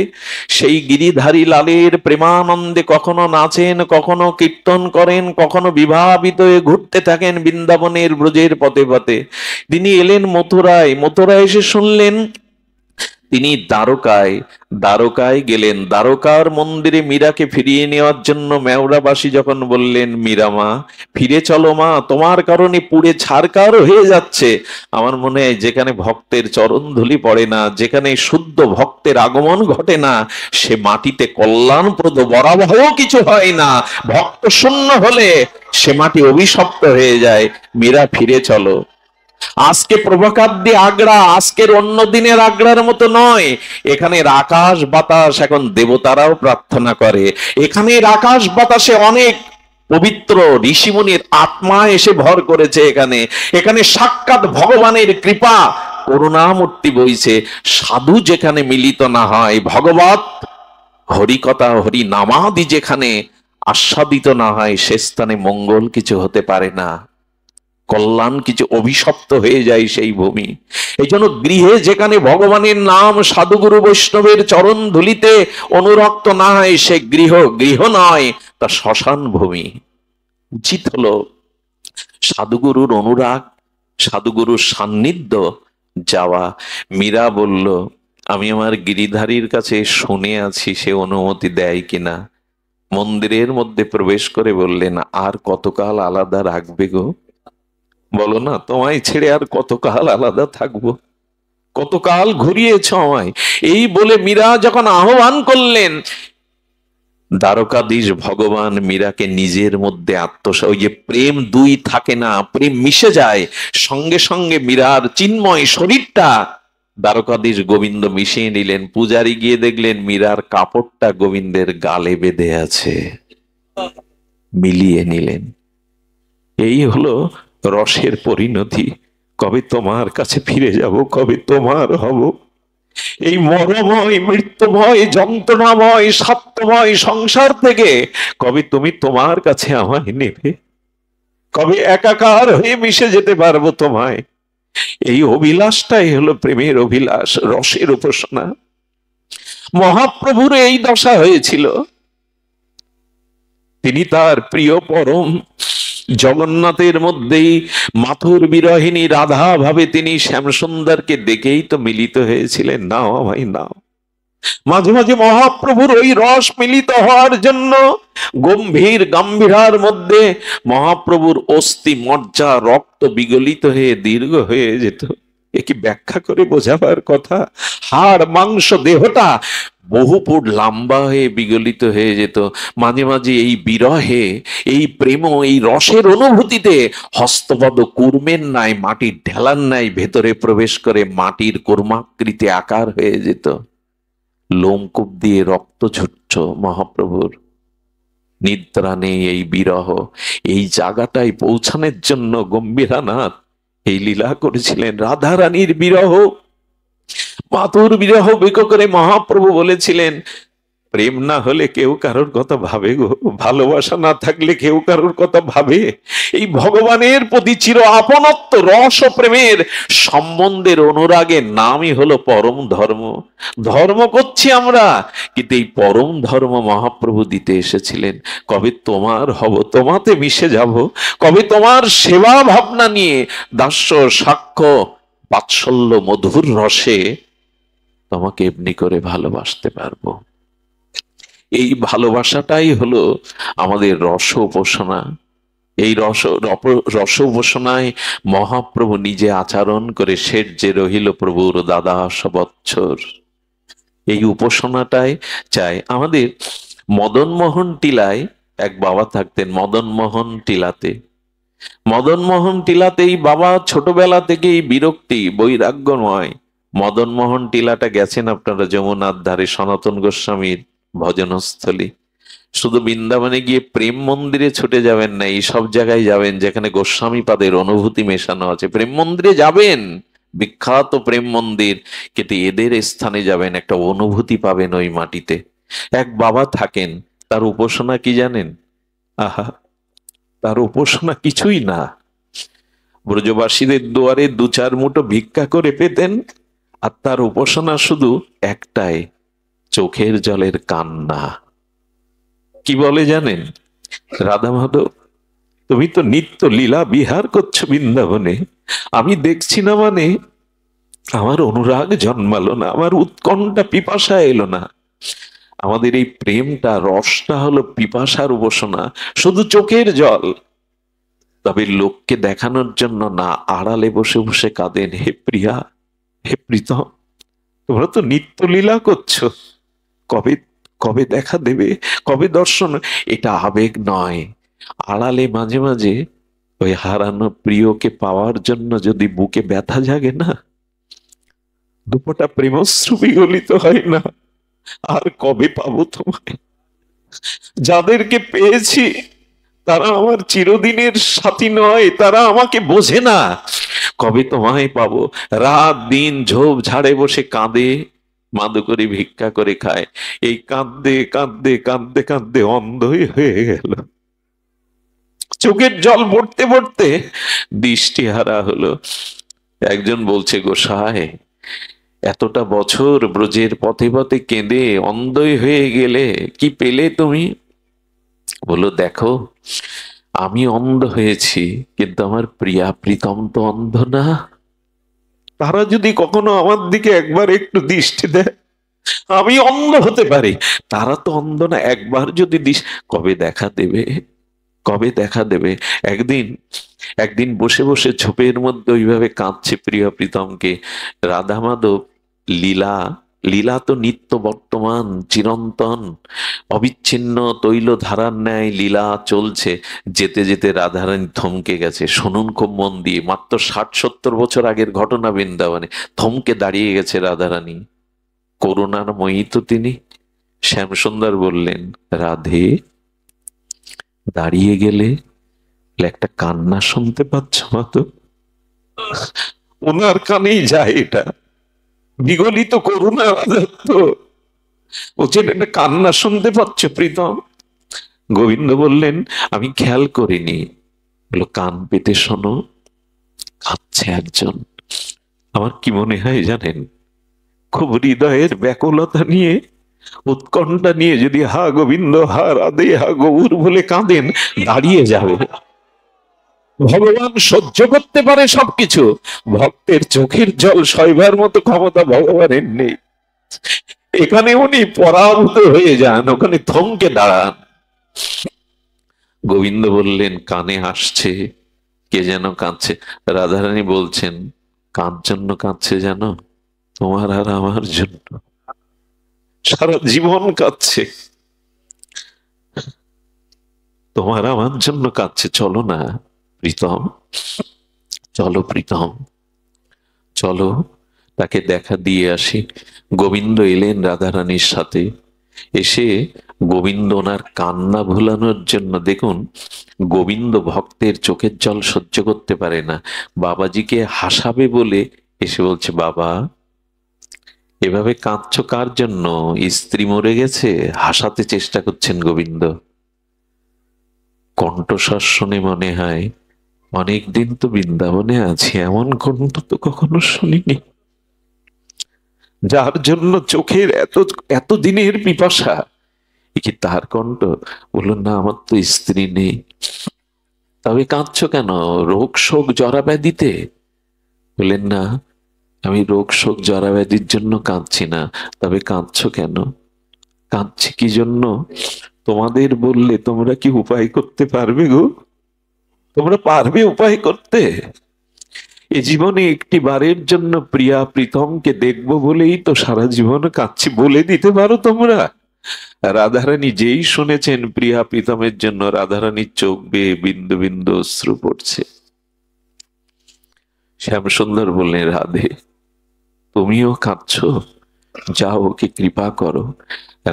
সেই গিরিধারী লালের প্রেমানন্দে কখনো নাচেন, কখনো কীর্তন করেন, কখনো বিভাবিত হয়ে ঘুরতে থাকেন বৃন্দাবনের ব্রজের পথে পথে। তিনি এলেন মথুরায়, মথুরায় এসে শুনলেন, তিনি দ্বারকায়, দ্বারকায় গেলেন, দ্বারকার মন্দিরে মীরাকে ফিরিয়ে নেওয়ার জন্য মেওড়াবাসী যখন বললেন, মীরা মা ফিরে চলো মা, তোমার কারণে পুড়ে ছারকার হয়ে যাচ্ছে। আমার মনে হয় যেখানে ভক্তের চরণ ধুলি পড়ে না, যেখানে শুদ্ধ ভক্তের আগমন ঘটে না, সে মাটিতে কল্যাণপ্রদ বরাবহ কিছু হয় না। ভক্ত শূন্য হলে সে মাটি অভিশপ্ত হয়ে যায়। মীরা ফিরে চলো। আজকে প্রভাকাব্যে আগ্রা আজকের অন্য দিনের আগ্রার মতো নয়। এখানের আকাশ বাতাস এখন দেবতারাও প্রার্থনা করে। এখানের আকাশ বাতাসে অনেক পবিত্র ঋষিমুনির আত্মা এসে ভর করেছে এখানে। এখানে সাক্ষাৎ ভগবানের কৃপা করুণামূর্তি বইছে। সাধু যেখানে মিলিত না হয়, ভগবত হরিকথা হরি নামাদি যেখানে আস্বাদিত না হয়, সে স্থানে মঙ্গল কিছু হতে পারে না, কল্যাণ কিছু অভিশপ্ত হয়ে যায় সেই ভূমি। এই জন্য গৃহে যেখানে ভগবানের নাম সাধুগুরু বৈষ্ণবের চরণ ধুলিতে অনুরক্ত না হয়, সে গৃহ গৃহ নয়, তা শ্মশান ভূমি। উচিত হলো সাধুগুরুর অনুরাগ, সাধুগুরুর সান্নিধ্য যাওয়া। মীরা বলল, আমি আমার গিরিধারীর কাছে শুনে আছি সে অনুমতি দেয় কিনা। মন্দিরের মধ্যে প্রবেশ করে বললেন, আর কতকাল আলাদা রাখবে গো? বলো না, তোমায় ছেড়ে আর কতকাল আলাদা থাকবো, কতকাল ঘুরিয়েছ আমায়। এই বলে মীরা যখন আহ্বান করলেন, দ্বারকাধীশ ভগবান মীরাকে নিজের মধ্যে ওই যে প্রেম দুই থাকে না, প্রেম মিশে যায়, সঙ্গে সঙ্গে মীরার চিন্ময় শরীরটা দ্বারকাধীশ গোবিন্দ মিশিয়ে নিলেন। পূজারি গিয়ে দেখলেন মীরার কাপড়টা গোবিন্দের গালে বেঁধে আছে, মিলিয়ে নিলেন। এই হলো রসের পরিণতি। কবে তোমার কাছে ফিরে যাব, কবে তোমার হব। এই মরময় মৃত্যুময় যন্ত্রণাময় সত্যময় সংসার থেকে কবে তুমি তোমার কাছে আমায় নেবে, কবে একাকার হয়ে মিশে যেতে পারবো তোমায়। এই অভিলাষটাই হলো প্রেমের অভিলাষ, রসের উপাসনা। মহাপ্রভুর এই দশা হয়েছিল। তিনি তার প্রিয় পরম জগন্নাথের মধ্যেই মাথুর বিরহিনী রাধা ভাবে তিনি শ্যামসুন্দরকে দেখেই তো মিলিত হয়েছিলেন। নাও আমায় নাও। মাঝে মাঝে মহাপ্রভুর ওই রস মিলিত হওয়ার জন্য গম্ভীর গাম্ভীরার মধ্যে মহাপ্রভুর অস্থি মজ্জা রক্ত বিগলিত হয়ে দীর্ঘ হয়ে যেত। এ কি ব্যাখ্যা করে বোঝাবার কথা? হাড় মাংস দেহটা বহু ফুট লম্বা হয়ে বিগলিত হয়ে যেত। মাঝে মাঝে এই বিরহে, এই প্রেম, এই রসের অনুভূতিতে হস্তপদ কুর্মের ন্যায়, মাটির ঢেলার ন্যায় ভেতরে প্রবেশ করে মাটির কুর্মাকৃতি আকার হয়ে যেত। লোমকূপ দিয়ে রক্ত ঝরছ মহাপ্রভুর। নিদ্রা নেই এই বিরহ। এই জায়গাটায় পৌঁছানোর জন্য গম্ভীরানাথ এই লীলা করেছিলেন। রাধা রানীর বিরহ, মাতুর বিরহ বিক করে মহাপ্রভু বলেছিলেন, প্রেম না হলে কেউ কারোর কথা ভাবে গো, ভালোবাসা না থাকলে কেউ কারোর কথা ভাবে? এই ভগবানের প্রতি চির আপনত্ব রস ও প্রেমের সম্বন্ধের অনুরাগের নামই হলো পরম ধর্ম। ধর্ম করছি আমরা, কিন্তু এই পরম ধর্ম মহাপ্রভু দিতে এসেছিলেন। কবে তোমার হব, তোমাতে মিশে যাব, কবে তোমার সেবা ভাবনা নিয়ে দাস্য সাক্ষ্য বাৎসল্য মধুর রসে তোমাকে এমনি করে ভালোবাসতে পারবো। এই ভালোবাসাটাই হলো আমাদের রস উপাসনা। এই রস উপাসনায় মহাপ্রভু নিজে আচরণ করে শেঠ যে রহিল প্রভুর দাদা সবৎসর। এই উপাসনাটাই চাই আমাদের। মদন মোহন টিলায় এক বাবা থাকতেন, মদন মোহন টিলাতে। মদন মোহন টিলাতেই বাবা ছোটবেলা থেকেই বিরক্তি বৈরাগ্যময়। মদন মোহন টিলাটা গেছেন আপনারা যমুনার ধারে, সনাতন গোস্বামীর ভজনস্থলী। শুধু বৃন্দাবনে গিয়ে প্রেম মন্দিরে ছুটে যাবেন না, এই সব জায়গায় যাবেন যেখানে গোস্বামী পাদের অনুভূতি মেশানো আছে। প্রেম মন্দিরে যাবেন, বিখ্যাত প্রেম মন্দির, কিন্তু এদের স্থানে যাবেন, একটা অনুভূতি পাবেন ওই মাটিতে। এক বাবা থাকেন, তার উপাসনা কি জানেন? আহা, তার উপাসনা কিছুই না। ব্রজবাসীদের দুয়ারে দু চার মুঠো ভিক্ষা করে পেতেন, আর তার উপাসনা শুধু একটাই, চোখের জলের কান্না। কি বলে জানেন? রাধা মাধব, তুমি তো নিত্য লীলা বিহার করছো বৃন্দাবনে, আমি দেখছি না, মানে আমার অনুরাগ জন্মালো না, আমার উৎকণ্ঠা পিপাসা এলো না। আমাদের এই প্রেমটা, রসটা হলো পিপাসার উপাসনা, শুধু চোখের জল। তবে লোককে দেখানোর জন্য না, আড়ালে বসে বসে কাঁদেন, হে প্রিয়া, হে প্রীতম, তোমরা তো নিত্য লীলা করছো, কবে কবে দেখা দেবে, কবে দর্শন? এটা আবেগ নয়। আড়ালে মাঝে মাঝে ওই হারানো প্রিয়কে পাওয়ার জন্য যদি বুকে ব্যথা জাগে না, দুপোটা প্রেমশ্রু বিগলিত হয় না, আর কবে পাবো তোমায়? যাদেরকে পেয়েছি তারা আমার চিরদিনের সাথী নয়, তারা আমাকে বোঝে না। কবে তোমায় পাবো? রাত দিন ঝোপ ঝাড়ে বসে কাঁদে, মাদু করে ভিক্ষা করে খায়। এই কাঁদতে কাঁদতে কাঁদতে কাঁদতে অন্ধই হয়ে গেল, চোখের জল পড়তে পড়তে দৃষ্টিহারা হলো। একজন বলছে, গোসাই, এতটা বছর ব্রজের পথে পথে কেঁদে অন্ধই হয়ে গেলে, কি পেলে তুমি? বলো, দেখো, আমি অন্ধ হয়েছি, কিন্তু আমার প্রিয়া প্রীতম তো অন্ধ না। তারা যদি কখনো আমার দিকে একবার একটু দৃষ্টি দেয়, আমি অন্ধ হতে পারি, তারা তো অন্ধ না। একবার যদি কবে দেখা দেবে, কবে দেখা দেবে? একদিন একদিন বসে বসে ঝোপের মধ্যে ওইভাবে কাঁদছে প্রিয় প্রীতমকে রাধা মাধব। লীলা, লীলা তো নিত্য বর্তমান, চিরন্তন, অবিচ্ছিন্ন তৈল ধারার ন্যায় লীলা চলছে। যেতে যেতে রাধারানী থমকে গেছে। শুনুন খুব মন দিয়ে, মাত্র 60-70 বছর আগের ঘটনা বৃন্দাবনে। থমকে দাঁড়িয়ে গেছে রাধারানী। করুণার ময়ী তো তিনি। শ্যামসুন্দর বললেন, রাধে, দাঁড়িয়ে গেলে একটা কান্না শুনতে পাচ্ছ মাতো? ওনার কানেই যায় এটা, বিগলিত করুণা রাজত্ব। বলছেন, একটা কান্না শুনতে পাচ্ছ প্রীতম? গোবিন্দ বললেন, আমি খেয়াল করিনি। বলো, কান পেতে শোনো, কাঁদছে একজন। আমার কি মনে হয় জানেন, খুব হৃদয়ের ব্যাকুলতা নিয়ে, উৎকণ্ঠা নিয়ে যদি হা গোবিন্দ, হা রাধে, হা গৌর বলে কাঁদেন, দাঁড়িয়ে যাবে। ভগবান সহ্য করতে পারে সবকিছু, ভক্তের চোখের জল সইবার মতো ক্ষমতা ভগবানের নেই। এখানে উনি পরাভূত হয়ে যান, ওখানে থমকে দাঁড়ান। গোবিন্দ বললেন, কানে আসছে, কে যেন কাঁদছে। রাধারানী বলছেন, কার জন্য কাঁদছে জানো? তোমার আর আমার জন্য। সারা জীবন কাঁদছে, তোমার আমার জন্য কাঁদছে। চলো না প্রীতম, চলো প্রীতম, চলো তাকে দেখা দিয়ে আসি। গোবিন্দ এলেন রাধারানীর সাথে। এসে গোবিন্দ ওনার কান্না ভুলানোর জন্য, দেখুন, গোবিন্দ ভক্তের চোখের জল সহ্য করতে পারে না। বাবাজিকে হাসাবে বলে এসে বলছে, বাবা, এভাবে কাঁদছো কার জন্য? স্ত্রী মরে গেছে? হাসাতে চেষ্টা করছেন গোবিন্দ। কণ্ঠস্বর শুনে মনে হয় অনেকদিন তো বৃন্দাবনে আছি, এমন কণ্ঠ তো কখনো শুনিনি। যার জন্য চোখের এত এত দিনের পিপাসা, কি তার কণ্ঠ? বলল, না, আমার তো স্ত্রী নেই। তবে কাঁদছো কেন? রোগ শোক জরা ব্যাধিতে? বললেন, না, আমি রোগ শোক জরা ব্যাধির জন্য কাঁদছি না। তবে কাঁদছো কেন? কাঁদছি কি জন্য? তোমাদের বললে তোমরা কি উপায় করতে পারবে গো? তোমরা পারবে উপায় করতে? এ জীবনে একটি বারের জন্য প্রিয়া প্রীতমকে দেখবো বলেই তো সারা জীবন কাঁদছি, বলে দিতে পারো তোমরা? রাধারানী যেই শুনেছেন প্রিয়া প্রীতমের জন্য, রাধারানীর চোখ বেয়ে বিন্দু বিন্দু অশ্রু পড়ছে। শ্যামসুন্দর বললেন, রাধে, তুমিও কাঁদছো? যাও, ওকে কৃপা করো।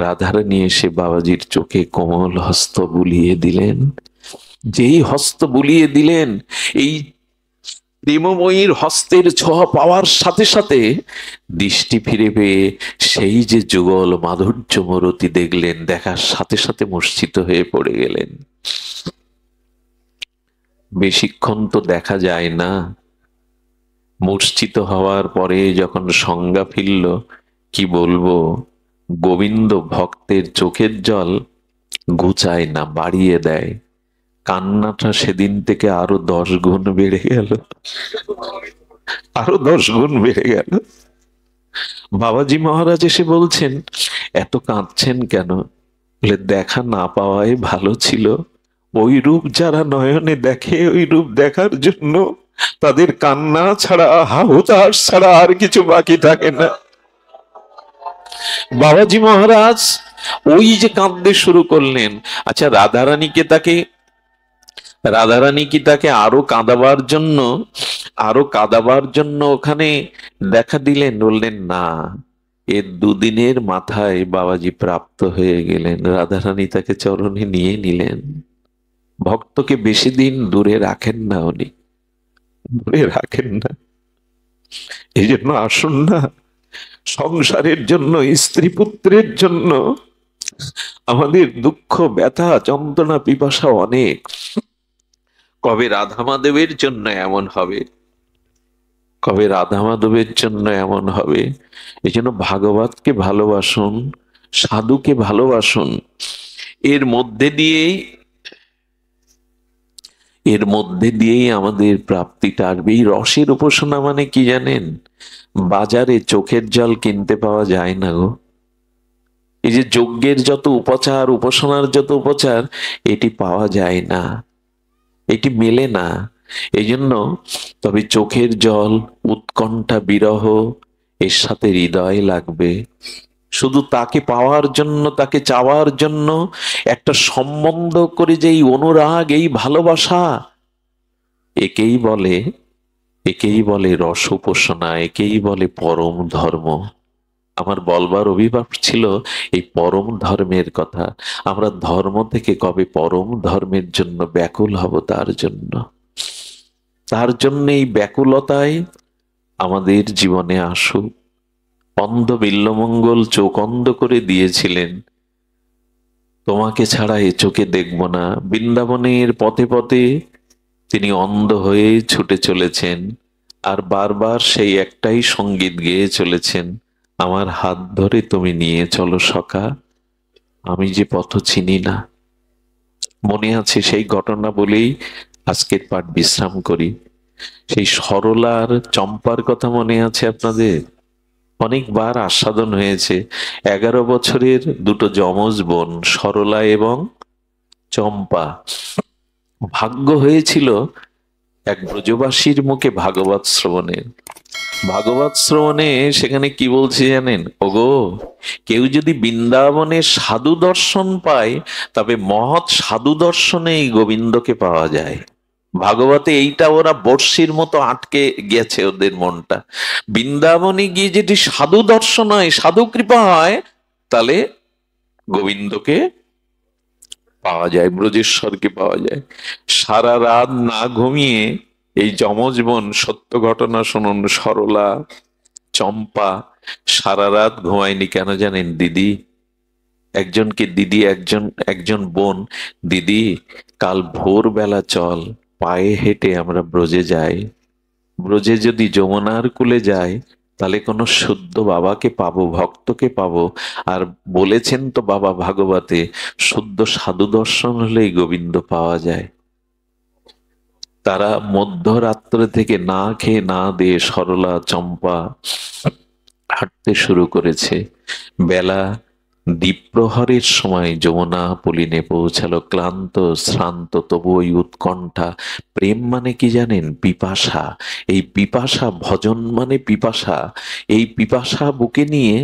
রাধারানী এসে বাবাজির চোখে কোমল হস্ত বুলিয়ে দিলেন। যেই হস্ত বুলিয়ে দিলেন, এই প্রেমময়ীর হস্তের ছোঁয়া পাওয়ার সাথে সাথে দৃষ্টি ফিরে পেয়ে সেই যে যুগল মাধুর্য মূরতি দেখলেন, দেখার সাথে সাথে মূর্ছিত হয়ে পড়ে গেলেন। বেশিক্ষণ তো দেখা যায় না। মূর্ছিত হওয়ার পরে যখন সংজ্ঞা ফিরল, কি বলবো, গোবিন্দ ভক্তের চোখের জল ঘুচায় না, বাড়িয়ে দেয়। কান্নাটা সেদিন থেকে আরো 10 গুণ বেড়ে গেল, আরো 10 গুণ বেড়ে গেল। বাবাজি মহারাজ এসে বলছেন, এত কাঁদছেন কেন? বলে, দেখা না পাওয়াই ভালো ছিল। ওই রূপ যারা নয়নে দেখে, ওই রূপ দেখার জন্য তাদের কান্না ছাড়া, হাহুতাশ ছাড়া আর কিছু বাকি থাকে না। বাবাজি মহারাজ ওই যে কাঁদতে শুরু করলেন। আচ্ছা, রাধারানী কি তাকে আরো কাঁদাবার জন্য ওখানে দেখা দিলেন? বললেন, না, এর 2 দিনের মাথায় বাবাজি প্রাপ্ত হয়ে গেলেন। রাধারানী তাকে চরণে নিয়ে নিলেন। ভক্তকে বেশি দিন দূরে রাখেন না, উনি দূরে রাখেন না। এই জন্য আসুন না, সংসারের জন্য, স্ত্রী পুত্রের জন্য আমাদের দুঃখ ব্যথা যন্ত্রণা পিপাসা অনেক। কবে রাধা মাধবের জন্য এমন হবে, কবে রাধা মাধবের জন্য এমন হবে। এই জন্য ভাগবতকে ভালোবাসুন, সাধুকে ভালোবাসুন। এর মধ্যে দিয়েই আমাদের প্রাপ্তিটা আসবে। এই রসের উপাসনা মানে কি জানেন? বাজারে চোখের জল কিনতে পাওয়া যায় না গো। এই যে যজ্ঞের যত উপচার, উপাসনার যত উপচার, এটি পাওয়া যায় না, এটি মেলে না। এই জন্য তবে চোখের জল, উৎকণ্ঠা, বিরহ এর সাথে হৃদয় লাগবে। শুধু তাকে পাওয়ার জন্য, তাকে চাওয়ার জন্য একটা সম্বন্ধ করে যে এই অনুরাগ, এই ভালোবাসা, একেই বলে রস উপাসনা, একেই বলে পরম ধর্ম। আমার বলবার অভিভাব ছিল এই পরম ধর্মের কথা। আমরা ধর্ম থেকে কবে পরম ধর্মের জন্য ব্যাকুল হব? তার জন্য এই ব্যাকুলতায় আমাদের জীবনে আসুক। অন্ধ বিল্বমঙ্গল চোখ অন্ধ করে দিয়েছিলেন, তোমাকে ছাড়া এ চোখে দেখব না। বৃন্দাবনের পথে পথে তিনি অন্ধ হয়ে ছুটে চলেছেন, আর বারবার সেই একটাই সঙ্গীত গেয়ে চলেছেন, আমার হাত ধরে তুমি নিয়ে চলো সখা, আমি যে পথ চিনি না। মনে আছে সেই ঘটনা বলেই আজকের পাঠ বিশ্রাম করি। সেই সরলার চম্পার কথা মনে আছে আপনাদের? অনেকবার আস্বাদন হয়েছে। 11 বছরের দুটো যমজ বোন, সরলা এবং চম্পা। ভাগ্য হয়েছিল এক ব্রজবাসীর মুখে ভাগবত শ্রবণে সেখানে কি বলছে জানেন? ওগো, কেউ যদি বৃন্দাবনে সাধু দর্শন পায়, তবে মহৎ সাধু দর্শনে এই গোবিন্দকে পাওয়া যায়। ভাগবতে এইটা ওরা বর্ষির মতো আটকে গেছে ওদের মনটা। বৃন্দাবনে গিয়ে যদি সাধু দর্শন হয়, সাধু কৃপা হয়, তাহলে গোবিন্দকে পাওয়া যায়, ব্রজেশ্বরকে পাওয়া যায়। সারা রাত না ঘুমিয়ে এই যমজ বোন, সত্য ঘটনা শুনুন, সরলা চম্পা সারা রাত ঘুমায়নি। কেন জানেন? দিদি একজন বোন, দিদি কাল ভোরবেলা চল, পায়ে হেঁটে আমরা ব্রজে যাই। ব্রজে যদি যমুনার কূলে যাই, তাহলে কোনো শুদ্ধ বাবাকে পাবো, ভক্তকে পাবো। আর বলেছেন তো বাবা ভাগবতে, শুদ্ধ সাধু দর্শন হলেই গোবিন্দ পাওয়া যায়। তারা মধ্যরাত্র থেকে না খেয়ে না দিয়ে সরলা চম্পা হাঁটতে শুরু করেছে। বেলা দ্বীপ্রহরের সময় যমুনা পলিনে পৌঁছালো, ক্লান্ত শ্রান্ত, তবু ওই উৎকণ্ঠা। প্রেম মানে কি জানেন? পিপাসা। এই পিপাসা, ভজন মানে পিপাসা। এই পিপাসা বুকে নিয়ে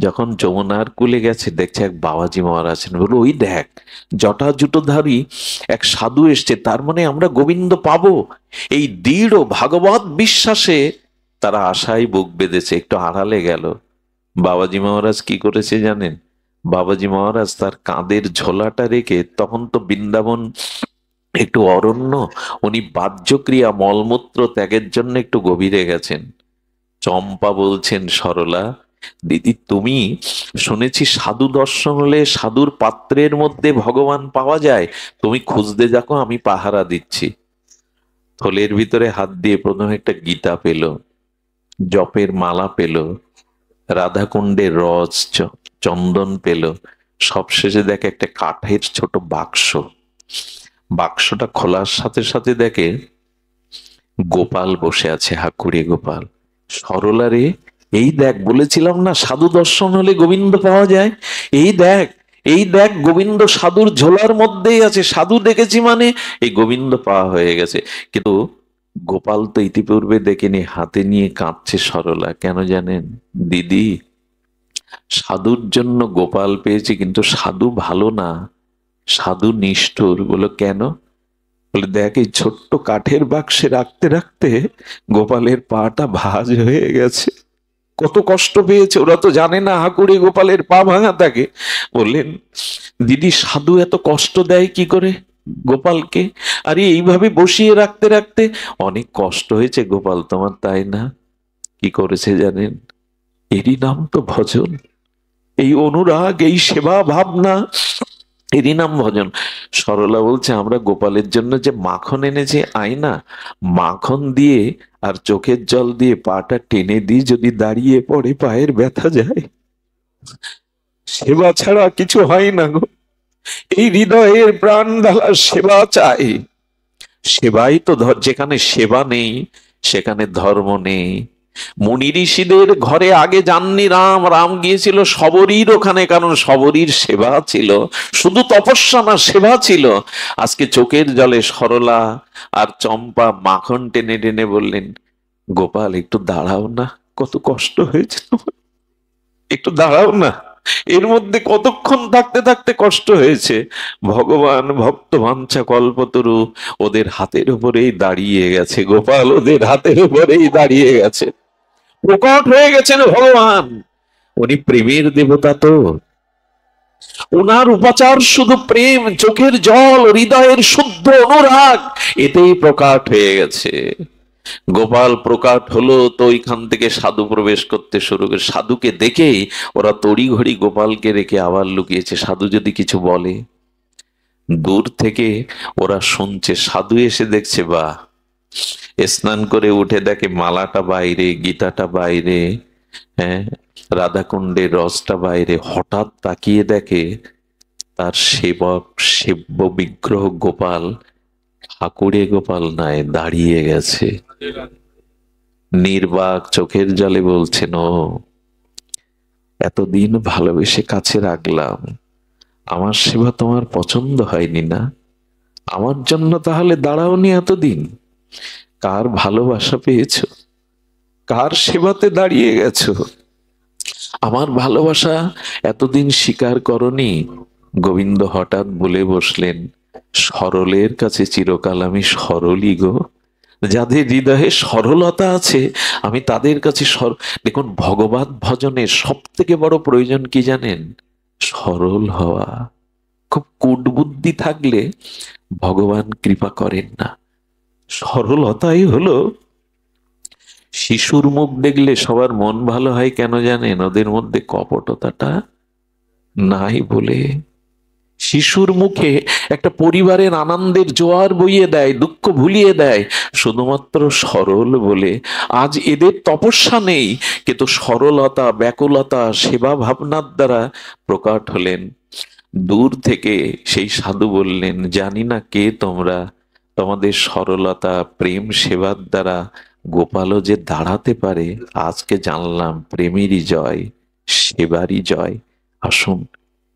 যখন যমুনার কূলে গেছে, দেখছে এক বাবাজি মহারাজ আছেন। বলল, ওই দেখ, জটা জুটোধারী এক সাধু এসছে, তার মানে আমরা গোবিন্দ পাবো। এই দৃঢ় ভাগবত বিশ্বাসে তারা আশায় বুক বেঁধেছে। একটু আড়ালে গেল। বাবাজি মহারাজ কি করেছে জানেন? বাবাজি মহারাজ তার কাঁধের ঝোলাটা রেখে, তখন তো বৃন্দাবন একটু অরণ্য, উনি বাহ্যক্রিয়া মলমূত্র ত্যাগের জন্য একটু গভীরে গেছেন। চম্পা বলছেন, সরলা দিদি, তুমি শুনেছি সাধু দর্শন হলে সাধুর পাত্রের মধ্যে ভগবান পাওয়া যায়, তুমি খুঁজতে যাকো, আমি পাহারা দিচ্ছি। থলের ভিতরে হাত দিয়ে প্রথমে একটা গীতা পেল, জপের মালা পেল, রাধাকুণ্ডের রস চন্দন পেল, সবশেষে দেখে একটা কাঠের ছোট বাক্স। বাক্সটা খোলার সাথে সাথে দেখে গোপাল বসে আছে, হাকুড়ে গোপাল। সরলা রে, এই দেখ, বলেছিলাম না সাধু দর্শন হলে গোবিন্দ পাওয়া যায়, এই দেখ গোবিন্দ সাধুর ঝোলার মধ্যেই আছে। সাধু দেখেছি মানে এই গোবিন্দ পাওয়া হয়ে গেছে। কিন্তু গোপাল তো ইতিপূর্বে দেখেনি, হাতে নিয়ে কাঁদছে সরলা। কেন জানেন দিদি? সাধুর জন্য গোপাল পেয়েছে, কিন্তু সাধু ভালো না, সাধু নিষ্ঠুর। বলো কেন? বলে, দেখ, এই ছোট্ট কাঠের বাক্সে রাখতে রাখতে গোপালের পাটা ভাঁজ হয়ে গেছে। কত কষ্ট পেয়েছে, ওরা তো জানে না হাকুড়ে গোপালের পা ভাঙা থাকে। বললেন, দিদি সাধু এত কষ্ট দেয় কি করে? গোপালকে। আরে এইভাবে বসিয়ে রাখতে রাখতে অনেক কষ্ট হয়েছে গোপাল তোমার, তাই না? কি করেছে জানেন? এরই নাম তো ভজন, এই অনুরাগ, এই সেবা ভাবনা, এরই নাম ভজন। সরলা বলছে আমরা গোপালের জন্য যে মাখন এনেছি, আয়না মাখন দিয়ে আর চোখের জল দিয়ে পাটা টেনে দিই, যদি দাঁড়িয়ে পড়ে পায়ের ব্যথা যায়। সেবা ছাড়া কিছু হয় না গো, এই হৃদয়ের প্রাণ ঢালা সেবা চাই। সেবাই তো যেখানে সেবা নেই সেখানে ধর্ম নেই। মুনি ঋষিদের ঘরে আগে যাননি রাম, রাম গিয়েছিল শবরীর ওখানে, কারণ শবরীর সেবা ছিল। শুধু তপস্যা না, সেবা ছিল। আজকে চোখের জলে সরলা আর চম্পা মাখন টেনে টেনে বললেন, গোপাল একটু দাঁড়াও না, কত কষ্ট হয়েছে তোমার, একটু দাঁড়াও না। এর মধ্যে কতক্ষণ থাকতে থাকতে কষ্ট হয়েছে। ভগবান ভক্ত বাঞ্ছা কল্পতরু ওদের হাতের উপরেই দাঁড়িয়ে গেছে, গোপাল ওদের হাতের উপরেই দাঁড়িয়ে গেছে, প্রকট হয়ে গেছেন ভগবান। উনি প্রেমের দেবতা তো, ওনার উপাচার শুধু প্রেম, চোখের জল, হৃদয়ের শুদ্ধ অনুরাগ, এতেই প্রকট হয়ে গেছে। গোপাল প্রকট হলো তো ওইখান থেকে সাধু প্রবেশ করতে শুরু করে। সাধুকে দেখেই ওরা তড়িঘড়ি গোপালকে রেখে আবার লুকিয়েছে, সাধু যদি কিছু বলে। দূর থেকে ওরা শুনছে, সাধু এসে দেখছে বা স্নান করে উঠে দেখে মালাটা বাইরে, গীতাটা বাইরে, হ্যাঁ রাধাকুণ্ডের রসটা বাইরে। হঠাৎ তাকিয়ে দেখে তার সেবক সেব্য বিগ্রহ গোপাল, ঠাকুরে গোপাল নয়, দাঁড়িয়ে গেছে নির্বাক, চোখের জলে বলছেন, ও এতদিন ভালোবেসে কাছে রাখলাম, আমার সেবা তোমার পছন্দ হয়নি না? আমার জন্য তাহলে দাঁড়াওনি এতদিন? কার ভালোবাসা পেয়েছো, কার সেবাতে দাঁড়িয়ে গেছো? আমার ভালোবাসা এতদিন স্বীকার করনি? গোবিন্দ হঠাৎ বলে বসলেন, সরলের কাছে চিরকাল আমি সরলই গো। যাদের হৃদয়ে সরলতা আছে আমি তাদের কাছে দেখুন, ভগবত ভজনের সব থেকে বড় প্রয়োজন কি জানেন? সরল হওয়া। খুব কুটবুদ্ধি থাকলে ভগবান কৃপা করেন না। সরলতাই হলো, শিশুর মুখ দেখলে সবার মন ভালো হয় কেন জানেন? ওদের মধ্যে কপটতাটা নাই বলে। শিশুর মুখে একটা পরিবারের আনন্দের জোয়ার বইয়ে দেয়, দুঃখ ভুলিয়ে দেয়, শুধুমাত্র সরল বলে। আজ এদের তপস্যা নেই, কিন্তু সরলতা, ব্যাকুলতা, সেবা ভাবনার দ্বারা প্রকট হলেন। দূর থেকে সেই সাধু বললেন, জানি না কে তোমরা, তোমাদের সরলতা, প্রেম, সেবার দ্বারা গোপালও যে দাঁড়াতে পারে আজকে জানলাম। প্রেমেরই জয়, সেবারই জয়। আসুন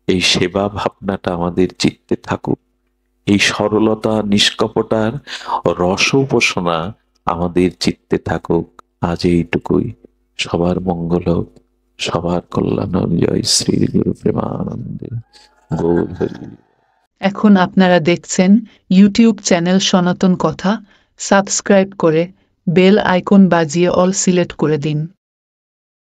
এই সেবা ভাবনাটা আমাদের চিত্তে থাকুক, এই সরলতা, নিষ্কপটার রস উপাসনা আমাদের চিত্তে থাকুক। আজ এইটুকুই। সবার মঙ্গল হোক, সবার কল্যাণ হোক। জয় শ্রী গুরু প্রেমানন্দে গৌর হরি। এখন আপনারা দেখছেন ইউটিউব চ্যানেল সনাতন কথা। সাবস্ক্রাইব করে বেল আইকন বাজিয়ে অল সিলেক্ট করে দিন।